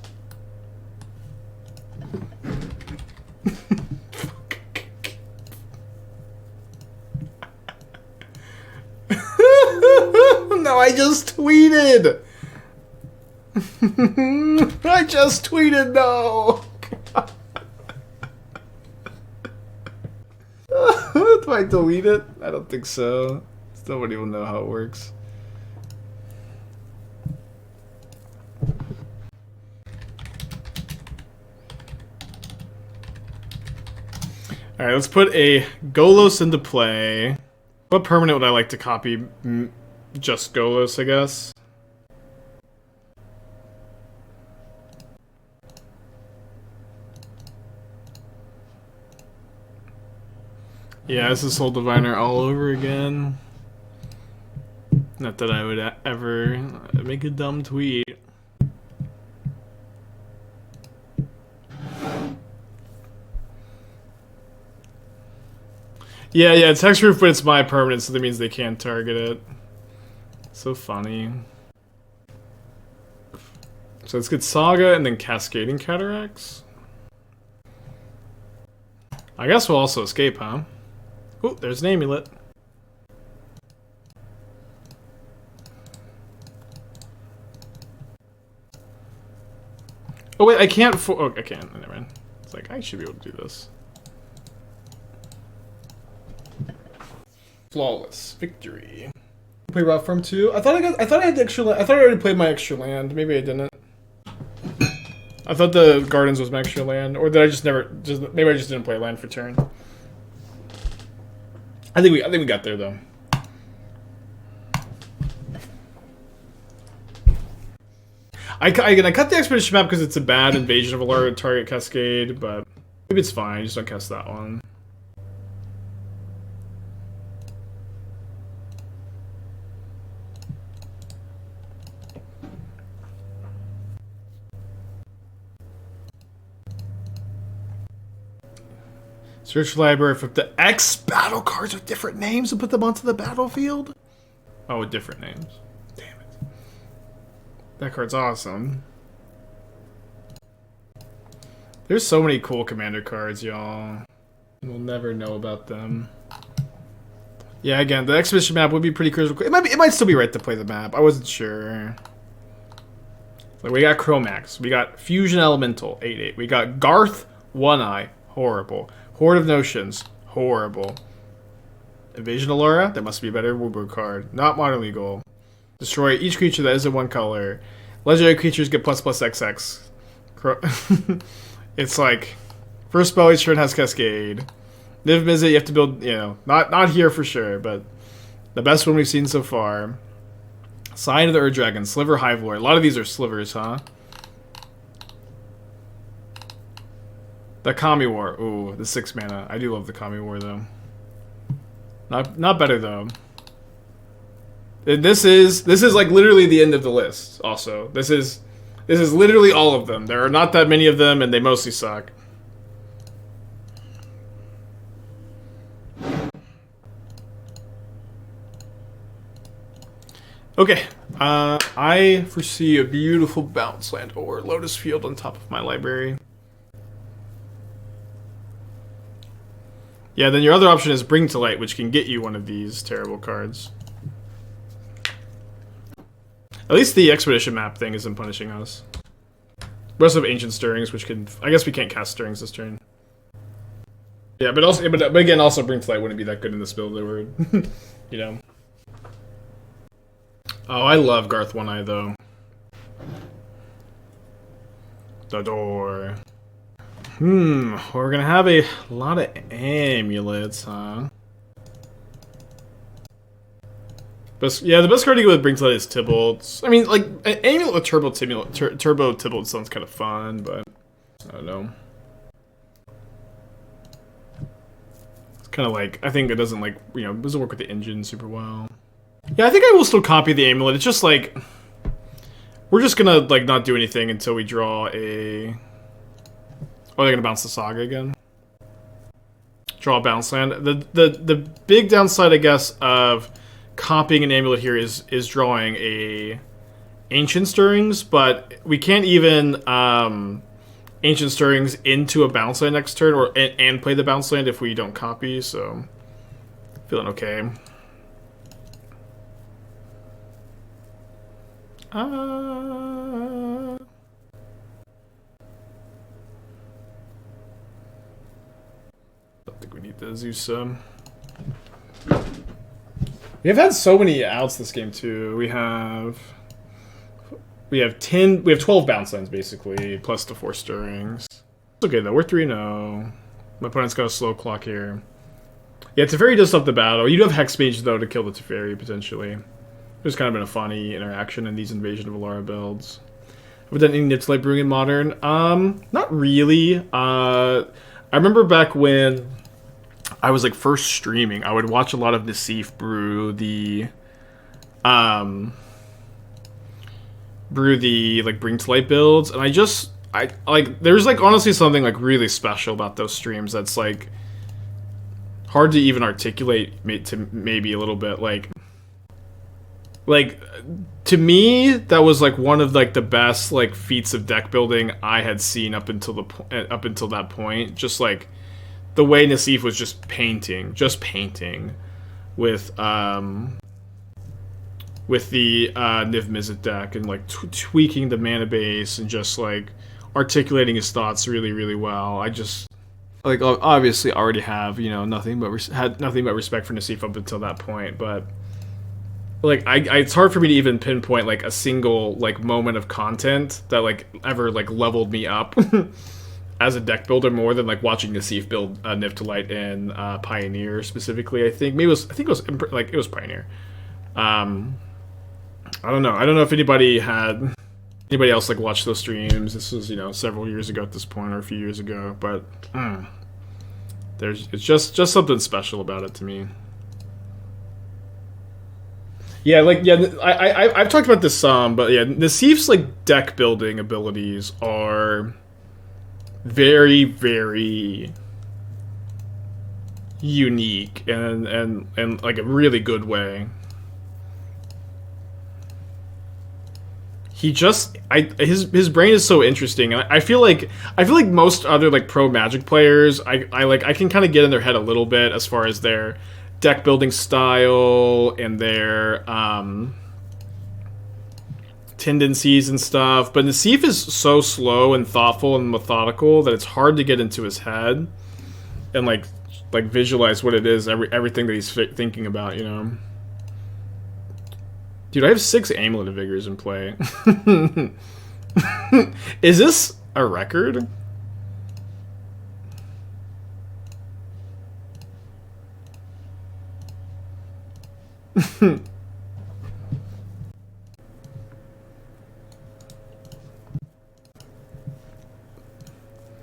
Speaker 1: No, I just tweeted! I just tweeted, no! Do I delete it? I don't think so. Nobody will know how it works. Alright, let's put a Golos into play. What permanent would I like to copy? Just Golos, I guess. Yeah, this is Soul Diviner all over again. Not that I would ever make a dumb tweet. Yeah, it's hexproof, but it's my permanent, so that means they can't target it. So funny. So let's get Saga and then Cascading Cataracts. I guess we'll also escape, huh? Oh, there's an amulet. Oh wait, I can't oh, I can't, never mind. It's like, I should be able to do this. Flawless victory. Play Rot Farm 2. I thought I had the extra land. I thought I already played my extra land. Maybe I didn't. I thought the Gardens was my extra land, or did I maybe I just didn't play land for turn. I think we got there though. I cut the Expedition map because it's a bad Invasion of Alara target Cascade, but maybe it's fine. Just don't cast that one. Search library, flip the X battle cards with different names and put them onto the battlefield? Oh, with different names. Damn it. That card's awesome. There's so many cool commander cards, y'all. We'll never know about them. Yeah, again, the expedition map would be pretty critical. It might still be right to play the map. I wasn't sure. Like, we got Chromax. We got Fusion Elemental, 8/8. We got Garth, One Eye, horrible. Horde of Notions, horrible. Invasion of Alara, that must be a better Woodward card. Not modern legal. Destroy each creature that isn't one color. Legendary creatures get ++XX. It's like, first spell each turn has Cascade. Niv Mizzet, you have to build, you know, not here for sure, but the best one we've seen so far. Sign of the Ur-Dragon, Sliver Hive Lord. A lot of these are slivers, huh? The Kami War. Ooh, the 6 mana. I do love the Kami War though. Not better though. This is like literally the end of the list. Also, this is literally all of them. There are not that many of them, and they mostly suck. Okay, I foresee a beautiful bounce land or Lotus Field on top of my library. Yeah, then your other option is Bring to Light, which can get you one of these terrible cards. At least the Expedition map thing isn't punishing us. We also have Ancient Stirrings, which can... I guess we can't cast Stirrings this turn. Yeah, but again, also Bring to Light wouldn't be that good in this build. They were, you know. Oh, I love Garth One Eye, though. The door. We're gonna have a lot of amulets, huh? But yeah, the best card to go with Bring to Light is Tybalt. I mean, like, an amulet with Turbo Tybalt sounds kind of fun, but I don't know. It's kind of like, I think it doesn't, like, you know, it doesn't work with the engine super well. Yeah, I think I will still copy the amulet. It's just like, we're just gonna, like, not do anything until we draw a... Oh, they're gonna bounce the Saga again? Draw a bounce land. The big downside, I guess, of copying an amulet here is drawing a Ancient Stirrings, but we can't even Ancient Stirrings into a bounce land next turn, and play the bounce land if we don't copy, so feeling okay. Don't think we need the Azusa. We have had so many outs this game too. We have 12 bounce lands basically, plus the 4 stirrings. It's okay though, we're 3-0. My opponent's got a slow clock here. Yeah, Teferi does stop the battle. You do have Hexmage though to kill the Teferi potentially. There's kind of been a funny interaction in these Invasion of Alara builds. Have we done any Nip to Light Brewing in Modern? Not really. I remember back when I was like first streaming, I would watch a lot of Nassif brew the like Bring to Light builds, and I like there's like honestly something like really special about those streams that's like hard to even articulate to maybe a little bit like to me that was like one of like the best like feats of deck building I had seen up until that point. Just like the way Nassif was just painting with the Niv Mizzet deck and like tweaking the mana base and just like articulating his thoughts really, really well. I just like obviously already have, you know, had nothing but respect for Nassif up until that point, but like it's hard for me to even pinpoint like a single like moment of content that like ever like leveled me up as a deck builder more than like watching Nassif build Niv to Light in Pioneer specifically. I think it was Pioneer. I don't know if anybody else like watched those streams. This was, you know, several years ago at this point, or a few years ago, but it's just something special about it to me. Yeah, I've talked about this some, but yeah, Nassif's like deck building abilities are very, very unique and like a really good way. his brain is so interesting, and I feel like most other like pro Magic players, I can kind of get in their head a little bit as far as their deck building style and their tendencies and stuff. But Nassif is so slow and thoughtful and methodical that it's hard to get into his head and like visualize what it is, everything that he's thinking about, you know. Dude, I have 6 Amulet of Vigors in play. Is this a record?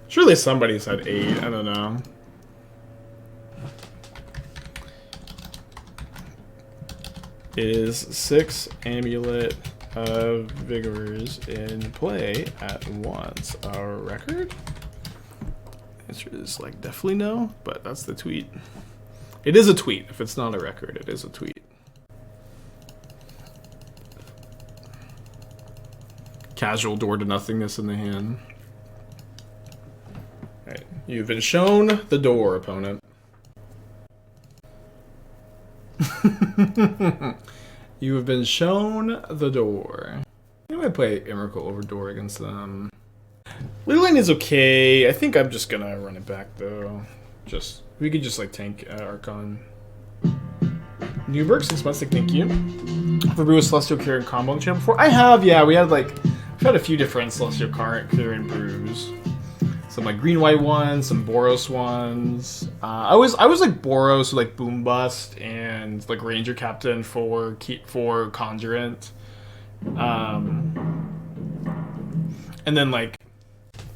Speaker 1: Surely somebody said 8, I don't know. Is 6 Amulet of Vigors in play at once a record? Answer is like definitely no, but that's the tweet. It is a tweet. If it's not a record, it is a tweet. Casual door to nothingness in the hand. Alright, you've been shown the door, opponent. You have been shown the door. I might play Emrakul over door against them. Leyline is okay. I think I'm just gonna run it back though. We could just like tank Archon. Newberg, 6 months, thank you. For brew with Celestial Cure combo on the channel before. I have, yeah. We've had a few different Celestial Cure and brews. Some like green white ones, some Boros ones. I was like Boros, like Boom Bust and like Ranger Captain for Conjurant. And then like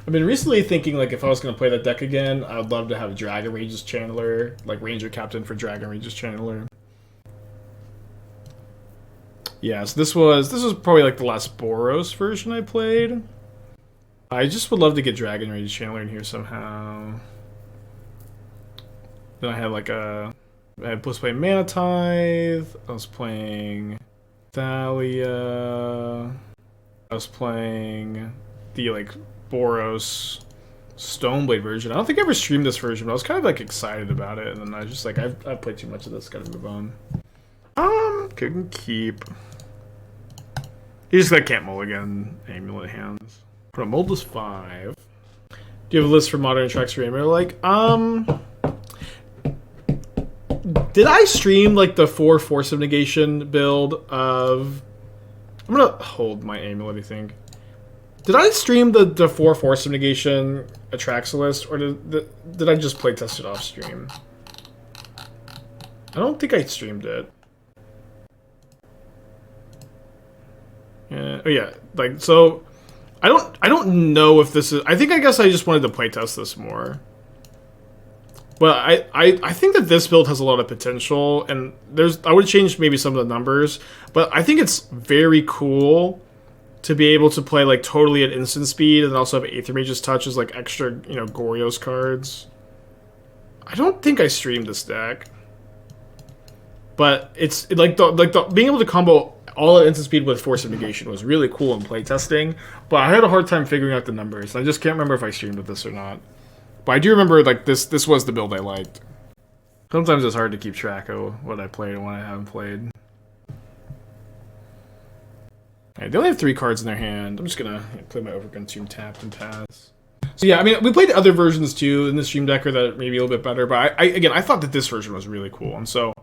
Speaker 1: I've been recently thinking like if I was gonna play that deck again, I'd love to have Dragon Rage's Channeler, like Ranger Captain for Dragon Rage's Channeler. Yeah, so this was probably like the last Boros version I played. I just would love to get Dragon Rage Channeler in here somehow. Then I was playing Mana Tithe. I was playing Thalia. I was playing the like Boros Stoneblade version. I don't think I ever streamed this version, but I was kind of like excited about it, and then I was just like, I've played too much of this. Gotta move on. Couldn't keep. You just can't mulligan Amulet hands. Put a Moldless 5. Do you have a list for modern tracks for Amulet? Like, did I stream like the 4 Force of Negation build of? I'm gonna hold my Amulet, I think. Did I stream the 4 Force of Negation Atraxalist, or did I just play test it off stream? I don't think I streamed it. Yeah. Oh yeah. Like so. I don't know if this is. I guess I just wanted to playtest this more. But I think that this build has a lot of potential, and I would change maybe some of the numbers, but I think it's very cool to be able to play like totally at instant speed and also have Aether Mage's Touch as like extra, you know, Gorios cards. I don't think I streamed this deck. But it's like the being able to combo all at instant speed with Force of Negation was really cool in playtesting, but I had a hard time figuring out the numbers. I just can't remember if I streamed with this or not. But I do remember like this was the build I liked. Sometimes it's hard to keep track of what I played and what I haven't played. Alright, they only have 3 cards in their hand. I'm just gonna play my Overgrown Tomb tapped and pass. So yeah, I mean, we played other versions too in the Stream Decker that may be a little bit better, but I thought that this version was really cool, and so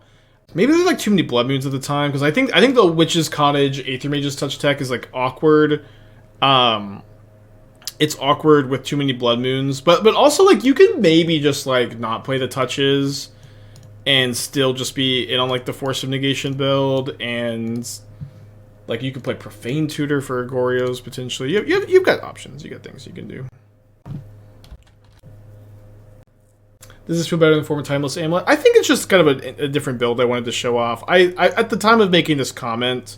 Speaker 1: maybe there's like too many Blood Moons at the time, because I think the Witch's Cottage Aether Mage's Touch tech is like awkward. It's awkward with too many Blood Moons, but also like you can maybe just like not play the touches and still just be in on like the Force of Negation build, and like you could play Profane Tutor for Gorios potentially. You've got options. You got things you can do. Does this feel better than the former Timeless Amulet? I think it's just kind of a different build I wanted to show off. I at the time of making this comment,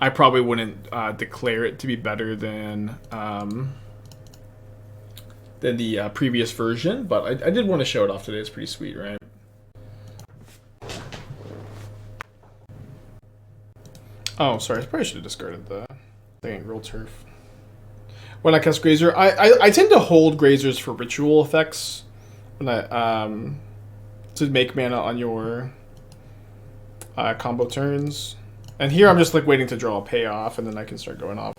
Speaker 1: I probably wouldn't declare it to be better than the previous version, but I did want to show it off today. It's pretty sweet, right? Oh, sorry. I probably should have discarded that. Dang, Gruul Turf. When I cast Grazer, I tend to hold Grazers for ritual effects. When I to make mana on your combo turns. And here I'm just like waiting to draw a payoff, and then I can start going off.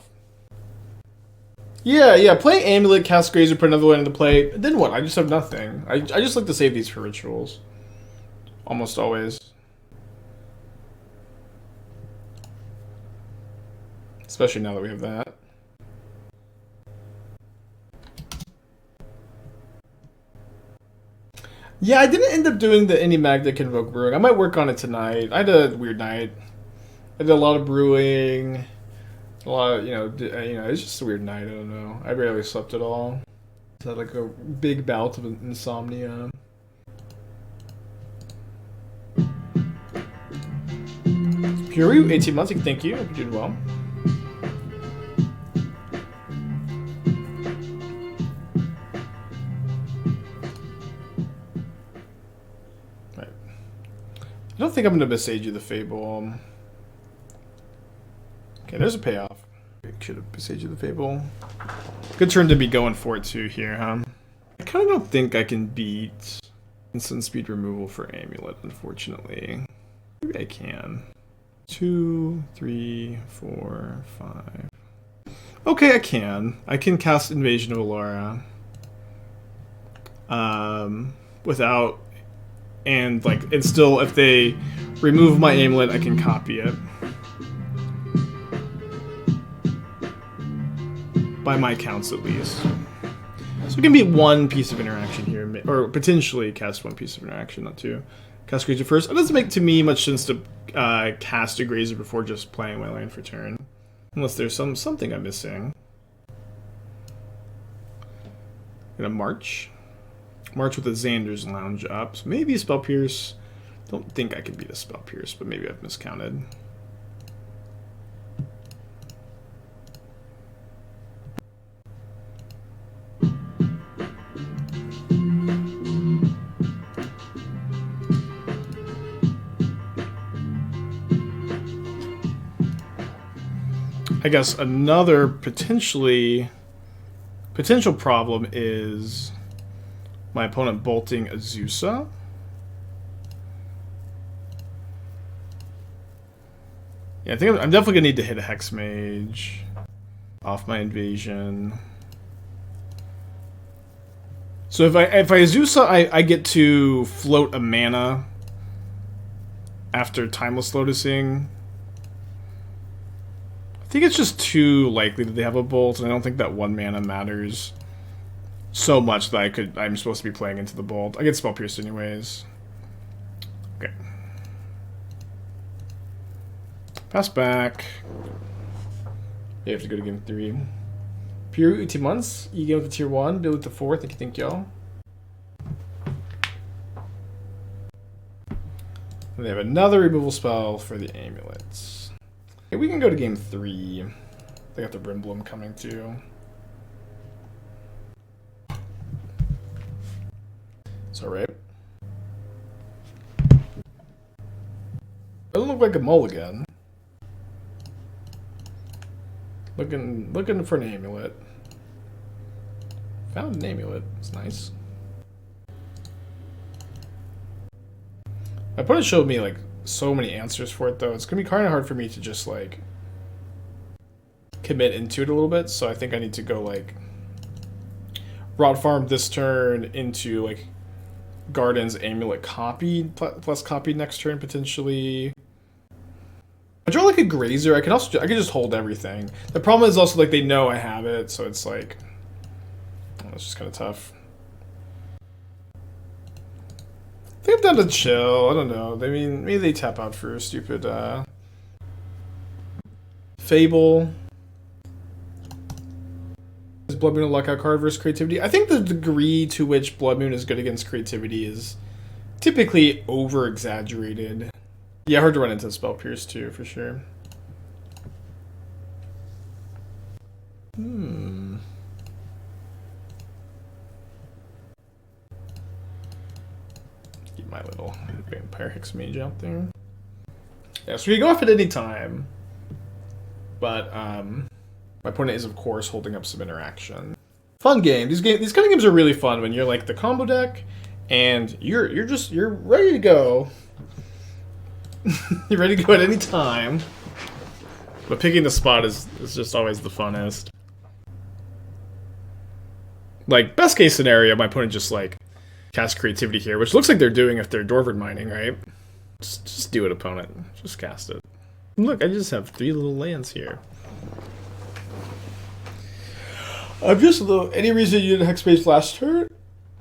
Speaker 1: Yeah, play Amulet, cast Grazer, put another one into play. Then what? I just have nothing. I just like to save these for rituals. Almost always. Especially now that we have that. Yeah, I didn't end up doing the any Magda Convoke brewing. I might work on it tonight. I had a weird night. I did a lot of brewing. A lot of, it's just a weird night. I don't know. I barely slept at all. I had like a big bout of insomnia. Puru, 18 months. Thank you. Hope you did well. I don't think I'm going to Boseiju the Fable. Okay, there's a payoff. Should have Boseiju the Fable. Good turn to be going for it too here, huh? I kind of don't think I can beat instant speed removal for Amulet, unfortunately. Maybe I can. 2, 3, 4, 5. Okay, I can. I can cast Invasion of Alara. Without... And like, it's still, if they remove my Amulet, I can copy it. By my counts, at least. So it can be one piece of interaction here, or potentially cast one piece of interaction, not two. Cast Grazer first. It doesn't make, to me, much sense to cast a Grazer before just playing my land for turn. Unless there's something I'm missing. Gonna March. March with a Xander's Lounge up. So maybe a Spell Pierce. Don't think I can beat a Spell Pierce, but maybe I've miscounted. I guess another potential problem is my opponent bolting Azusa. Yeah, I think I'm definitely gonna need to hit a Hexmage off my invasion. So if I Azusa, I get to float a mana after Timeless Lotusing. I think it's just too likely that they have a bolt, and I don't think that 1 mana matters so much that I'm supposed to be playing into the bolt. I get Spell Pierced anyways. Okay. Pass back. You have to go to game 3. Pure 18 months. You get with the tier 1, build with the 4. Thank you. And they have another removal spell for the amulets. Okay, we can go to game 3. They got the Brimblem coming too. It's alright. Doesn't look like a mulligan. Looking for an amulet. Found an amulet. It's nice. My opponent showed me like so many answers for it though. It's gonna be kind of hard for me to just like commit into it a little bit. So I think I need to go like Rot Farm this turn into like Gardens Amulet copied plus copied next turn potentially. I draw like a Grazer. I can just hold everything. The problem is also like they know I have it, so it's like it's just kind of tough. I think I'm down to chill. I don't know. I mean, maybe they tap out for a stupid Fable. Is Blood Moon a lockout card versus creativity? I think the degree to which Blood Moon is good against creativity is typically over-exaggerated. Yeah, hard to run into Spell Pierce too, for sure. Keep my little Vampire Hexmage out there. Yeah, so we can go off at any time. But, My opponent is, of course, holding up some interaction. Fun game. These kind of games are really fun when you're like the combo deck, and you're ready to go. You're ready to go at any time. But picking the spot is just always the funnest. Like, best case scenario, my opponent just like casts creativity here, which looks like they're doing if they're Dwarven mining, right? Just do it, opponent. Just cast it. Look, I just have 3 little lands here. I'm just any reason you did Hexmage last turn?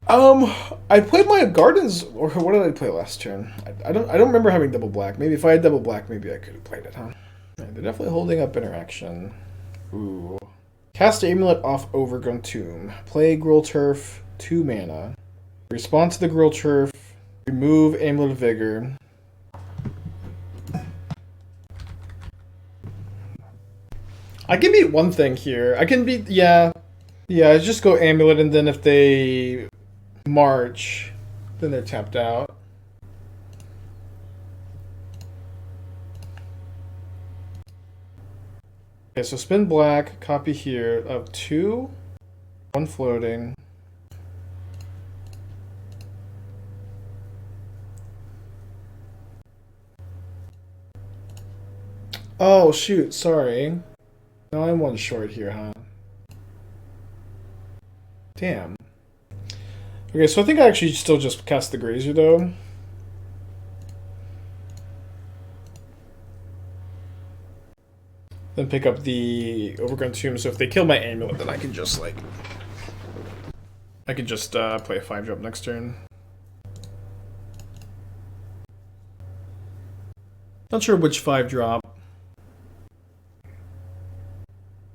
Speaker 1: I played my Gardens, or what did I play last turn? I don't remember having double black. Maybe if I had double black, maybe I could have played it, huh? Yeah, they're definitely holding up interaction. Ooh. Cast Amulet off Overgrown Tomb. Play Gruul Turf, 2 mana. Respond to the Gruul Turf. Remove Amulet of Vigor. I can beat one thing here. I can beat, yeah, just go Amulet, and then if they march, then they're tapped out. Okay, so spin black, copy here of 2, 1 floating. Oh, shoot, sorry. No, I'm 1 short here, huh? Damn. Okay, so I think I actually still just cast the Grazer, though. Then pick up the Overgrown Tomb, so if they kill my Amulet, then I can just, like... I can just play a 5-drop next turn. Not sure which 5-drop.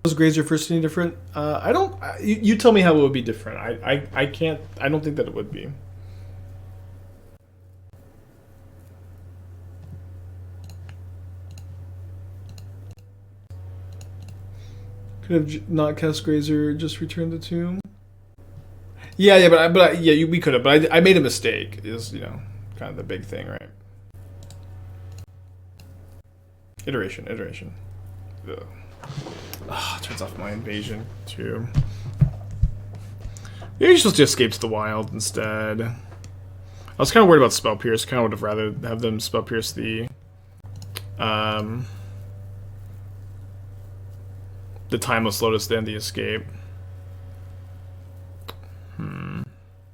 Speaker 1: Was Grazer first any different? I don't... You tell me how it would be different. I can't... I don't think that it would be. Could have not cast Grazer, just returned the tomb. Yeah, but we could have. But I made a mistake. Is, you know, kind of the big thing, right? Iteration. Ugh. Oh, turns off my invasion too. Maybe you just escapes the wild instead. I was kind of worried about Spell Pierce. Kind of would have rather have them Spell Pierce the Timeless Lotus than the escape.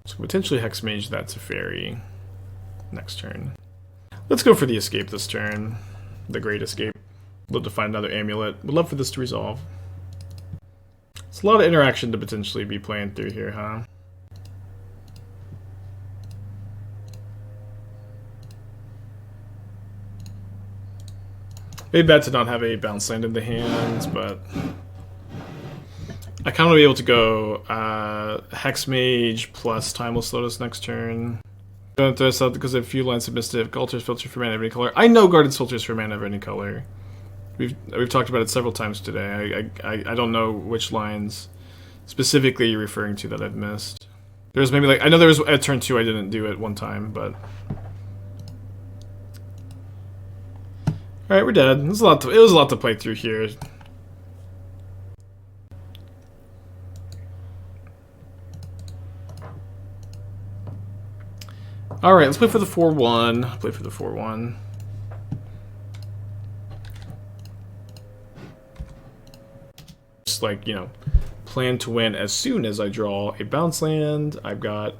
Speaker 1: So potentially Hexmage that Teferi next turn. Let's go for the escape this turn. The Great Escape. Love to find another Amulet. Would love for this to resolve. It's a lot of interaction to potentially be playing through here, huh? Maybe bad to not have a bounce land in the hands, but I kind of want to be able to go Hexmage plus Timeless Lotus next turn. Don't throw this out because I have a few lines of Mystic. Galter's filter for mana of any color. I know Garden's filters for mana of any color. We've talked about it several times today. I don't know which lines specifically you're referring to that I've missed. There's maybe like I know there was at turn 2 I didn't do it one time, but all right, we're dead. It was a lot to play through here. All right, let's play for the 4-1. Play for the 4-1. Just like, you know, plan to win as soon as I draw a bounce land. I've got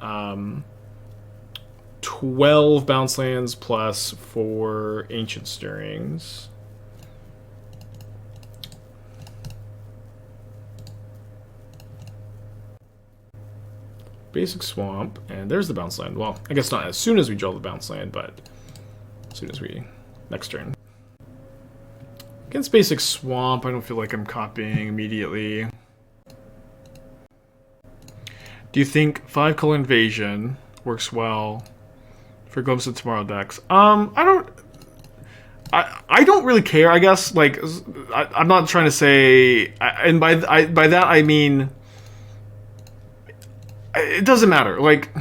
Speaker 1: 12 bounce lands plus 4 Ancient Stirrings. Basic Swamp, and there's the bounce land. Well, I guess not as soon as we draw the bounce land, but as soon as we... next turn. Against Basic Swamp, I don't feel like I'm copying immediately. Do you think 5-color Invasion works well for Glimpse of Tomorrow decks? I don't really care, I guess. Like, I'm not trying to say... and by that, I mean... It doesn't matter. Like,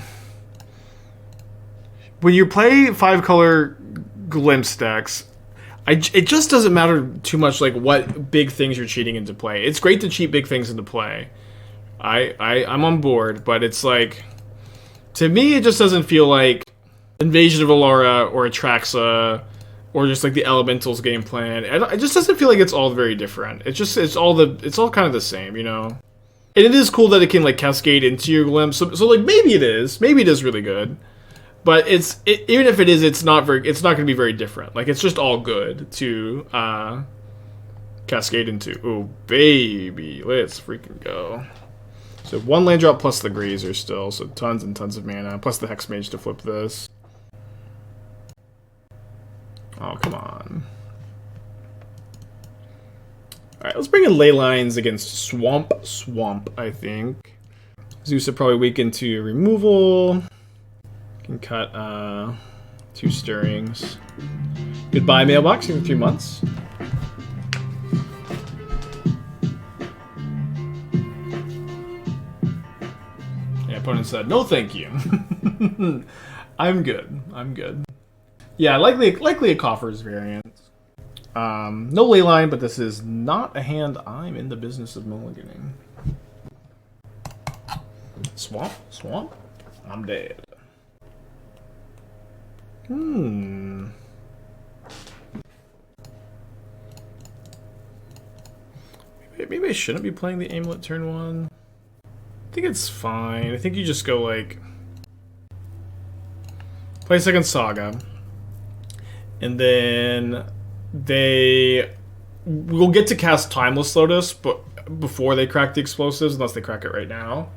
Speaker 1: when you play 5-color Glimpse decks, It just doesn't matter too much like what big things you're cheating into play. It's great to cheat big things into play. I'm on board, but it's like, to me it just doesn't feel like Invasion of Alara or Atraxa or just like the Elementals game plan. It just doesn't feel like it's all very different. It's all kind of the same, you know. And it is cool that it can like cascade into your glimpse. So like maybe it is really good. But even if it is, it's not going to be very different. Like, it's just all good to cascade into. Oh, baby. Let's freaking go. So 1 land drop plus the Grazer still. So tons and tons of mana. Plus the Hexmage to flip this. Oh, come on. Alright, let's bring in Leylines against Swamp, I think. Azusa probably weakened to removal. Can cut 2 stirrings. Goodbye, mailbox, in 3 months. Yeah, opponent said, no thank you. I'm good. Yeah, likely a Coffers variant. No Leyline, but this is not a hand I'm in the business of mulliganing. Swamp? I'm dead. Maybe I shouldn't be playing the Amulet turn 1. I think it's fine. I think you just go like play second Saga, and then they will get to cast Timeless Lotus, but before they crack the explosives, unless they crack it right now.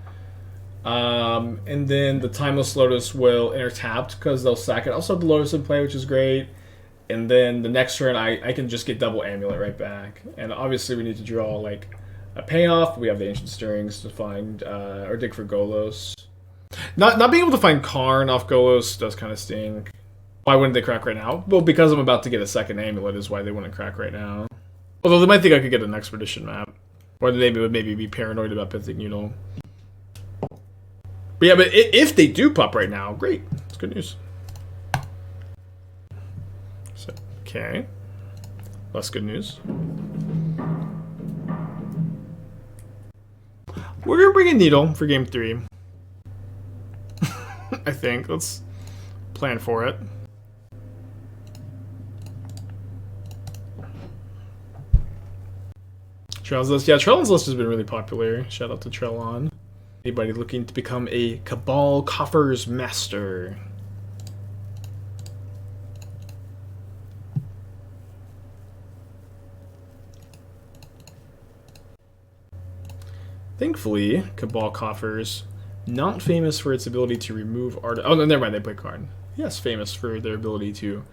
Speaker 1: And then the Timeless Lotus will enter tapped because they'll sack it. Also have the Lotus in play, which is great. And then the next turn, I can just get double Amulet right back. And obviously we need to draw like a payoff. We have the Ancient Stirrings to find, or dig for Golos. Not being able to find Karn off Golos does kind of stink. Why wouldn't they crack right now? Well, because I'm about to get a second Amulet is why they wouldn't crack right now. Although they might think I could get an Expedition map. Or they would maybe be paranoid about Pithing Needle. But yeah, but if they do pop right now, great. It's good news. So, okay. Less good news. We're going to bring in Needle for game 3. I think. Let's plan for it. Trell's List. Yeah, Trellon's List has been really popular. Shout out to Trellon. Anybody looking to become a Cabal Coffers Master? Thankfully, Cabal Coffers, not famous for its ability to remove art. Oh, no, never mind, they play card. Yes, famous for their ability to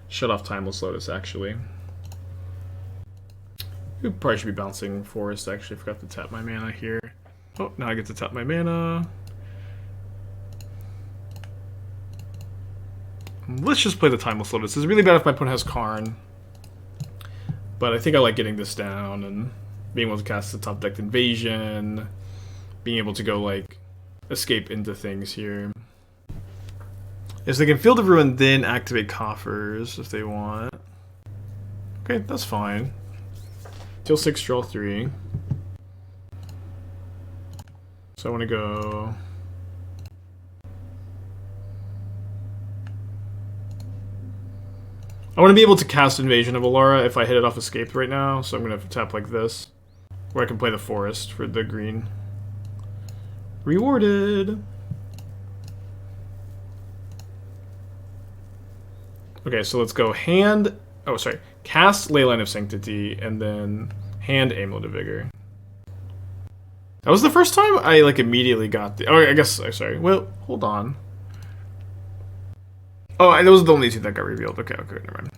Speaker 1: shut off Timeless Lotus, actually. We probably should be bouncing Forest, actually. I forgot to tap my mana here. Oh, now I get to tap my mana. Let's just play the Timeless Lotus. It's really bad if my opponent has Karn. But I think I like getting this down and being able to cast the top decked Invasion. Being able to go, like, escape into things here. Yes, they can Field of Ruin, then activate Coffers if they want. Okay, that's fine. Deal 6, draw 3. So I want to go... I want to be able to cast Invasion of Alara if I hit it off Escape right now, so I'm going to tap like this. Or I can play the Forest for the green. Rewarded! Okay, so let's go hand... Oh, sorry. Cast Leyline of Sanctity, and then hand Amulet of Vigor. That was the first time I, like, immediately got the... Oh, I guess... Sorry. Well, hold on. Oh, those are the only two that got revealed. Okay, never mind.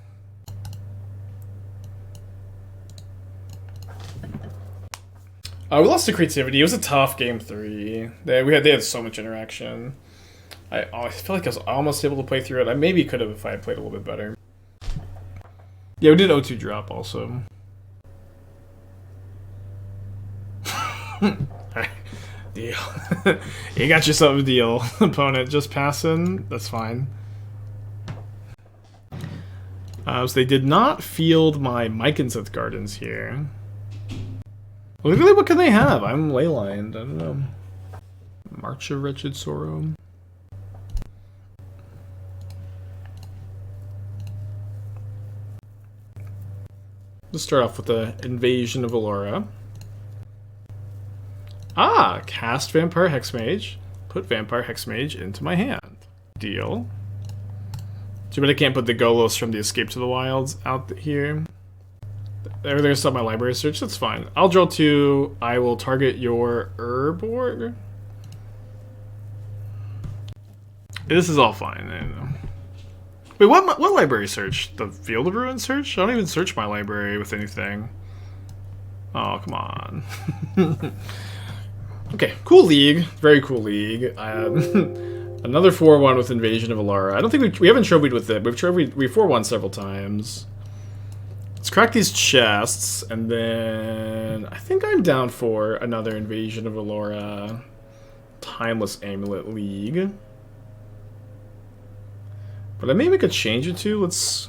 Speaker 1: We lost to Creativity. It was a tough game 3. They had so much interaction. I feel like I was almost able to play through it. I maybe could have if I had played a little bit better. Yeah, we did O2 drop also. Deal. You got yourself a deal, opponent. Just passing. That's fine. So they did not field my Mycosynth Gardens here. Literally, what can they have? I'm leylined. I don't know. March of Wretched Sorrow. Let's start off with the Invasion of Alara. Ah! Cast Vampire Hexmage. Put Vampire Hexmage into my hand. Deal. Too bad I can't put the Golos from the Escape to the Wilds out here. There's still my library search. That's fine. I'll draw 2. I will target your Urborg. This is all fine. I know. Wait, what library search? The Field of Ruin search? I don't even search my library with anything. Oh, come on. Okay, cool league. Very cool league. Another 4-1 with Invasion of Alara. I don't think we haven't trophied with it. We 4-1 several times. Let's crack these chests, and then I think I'm down for another Invasion of Alara Timeless Amulet League. But I may make a change or two. Let's...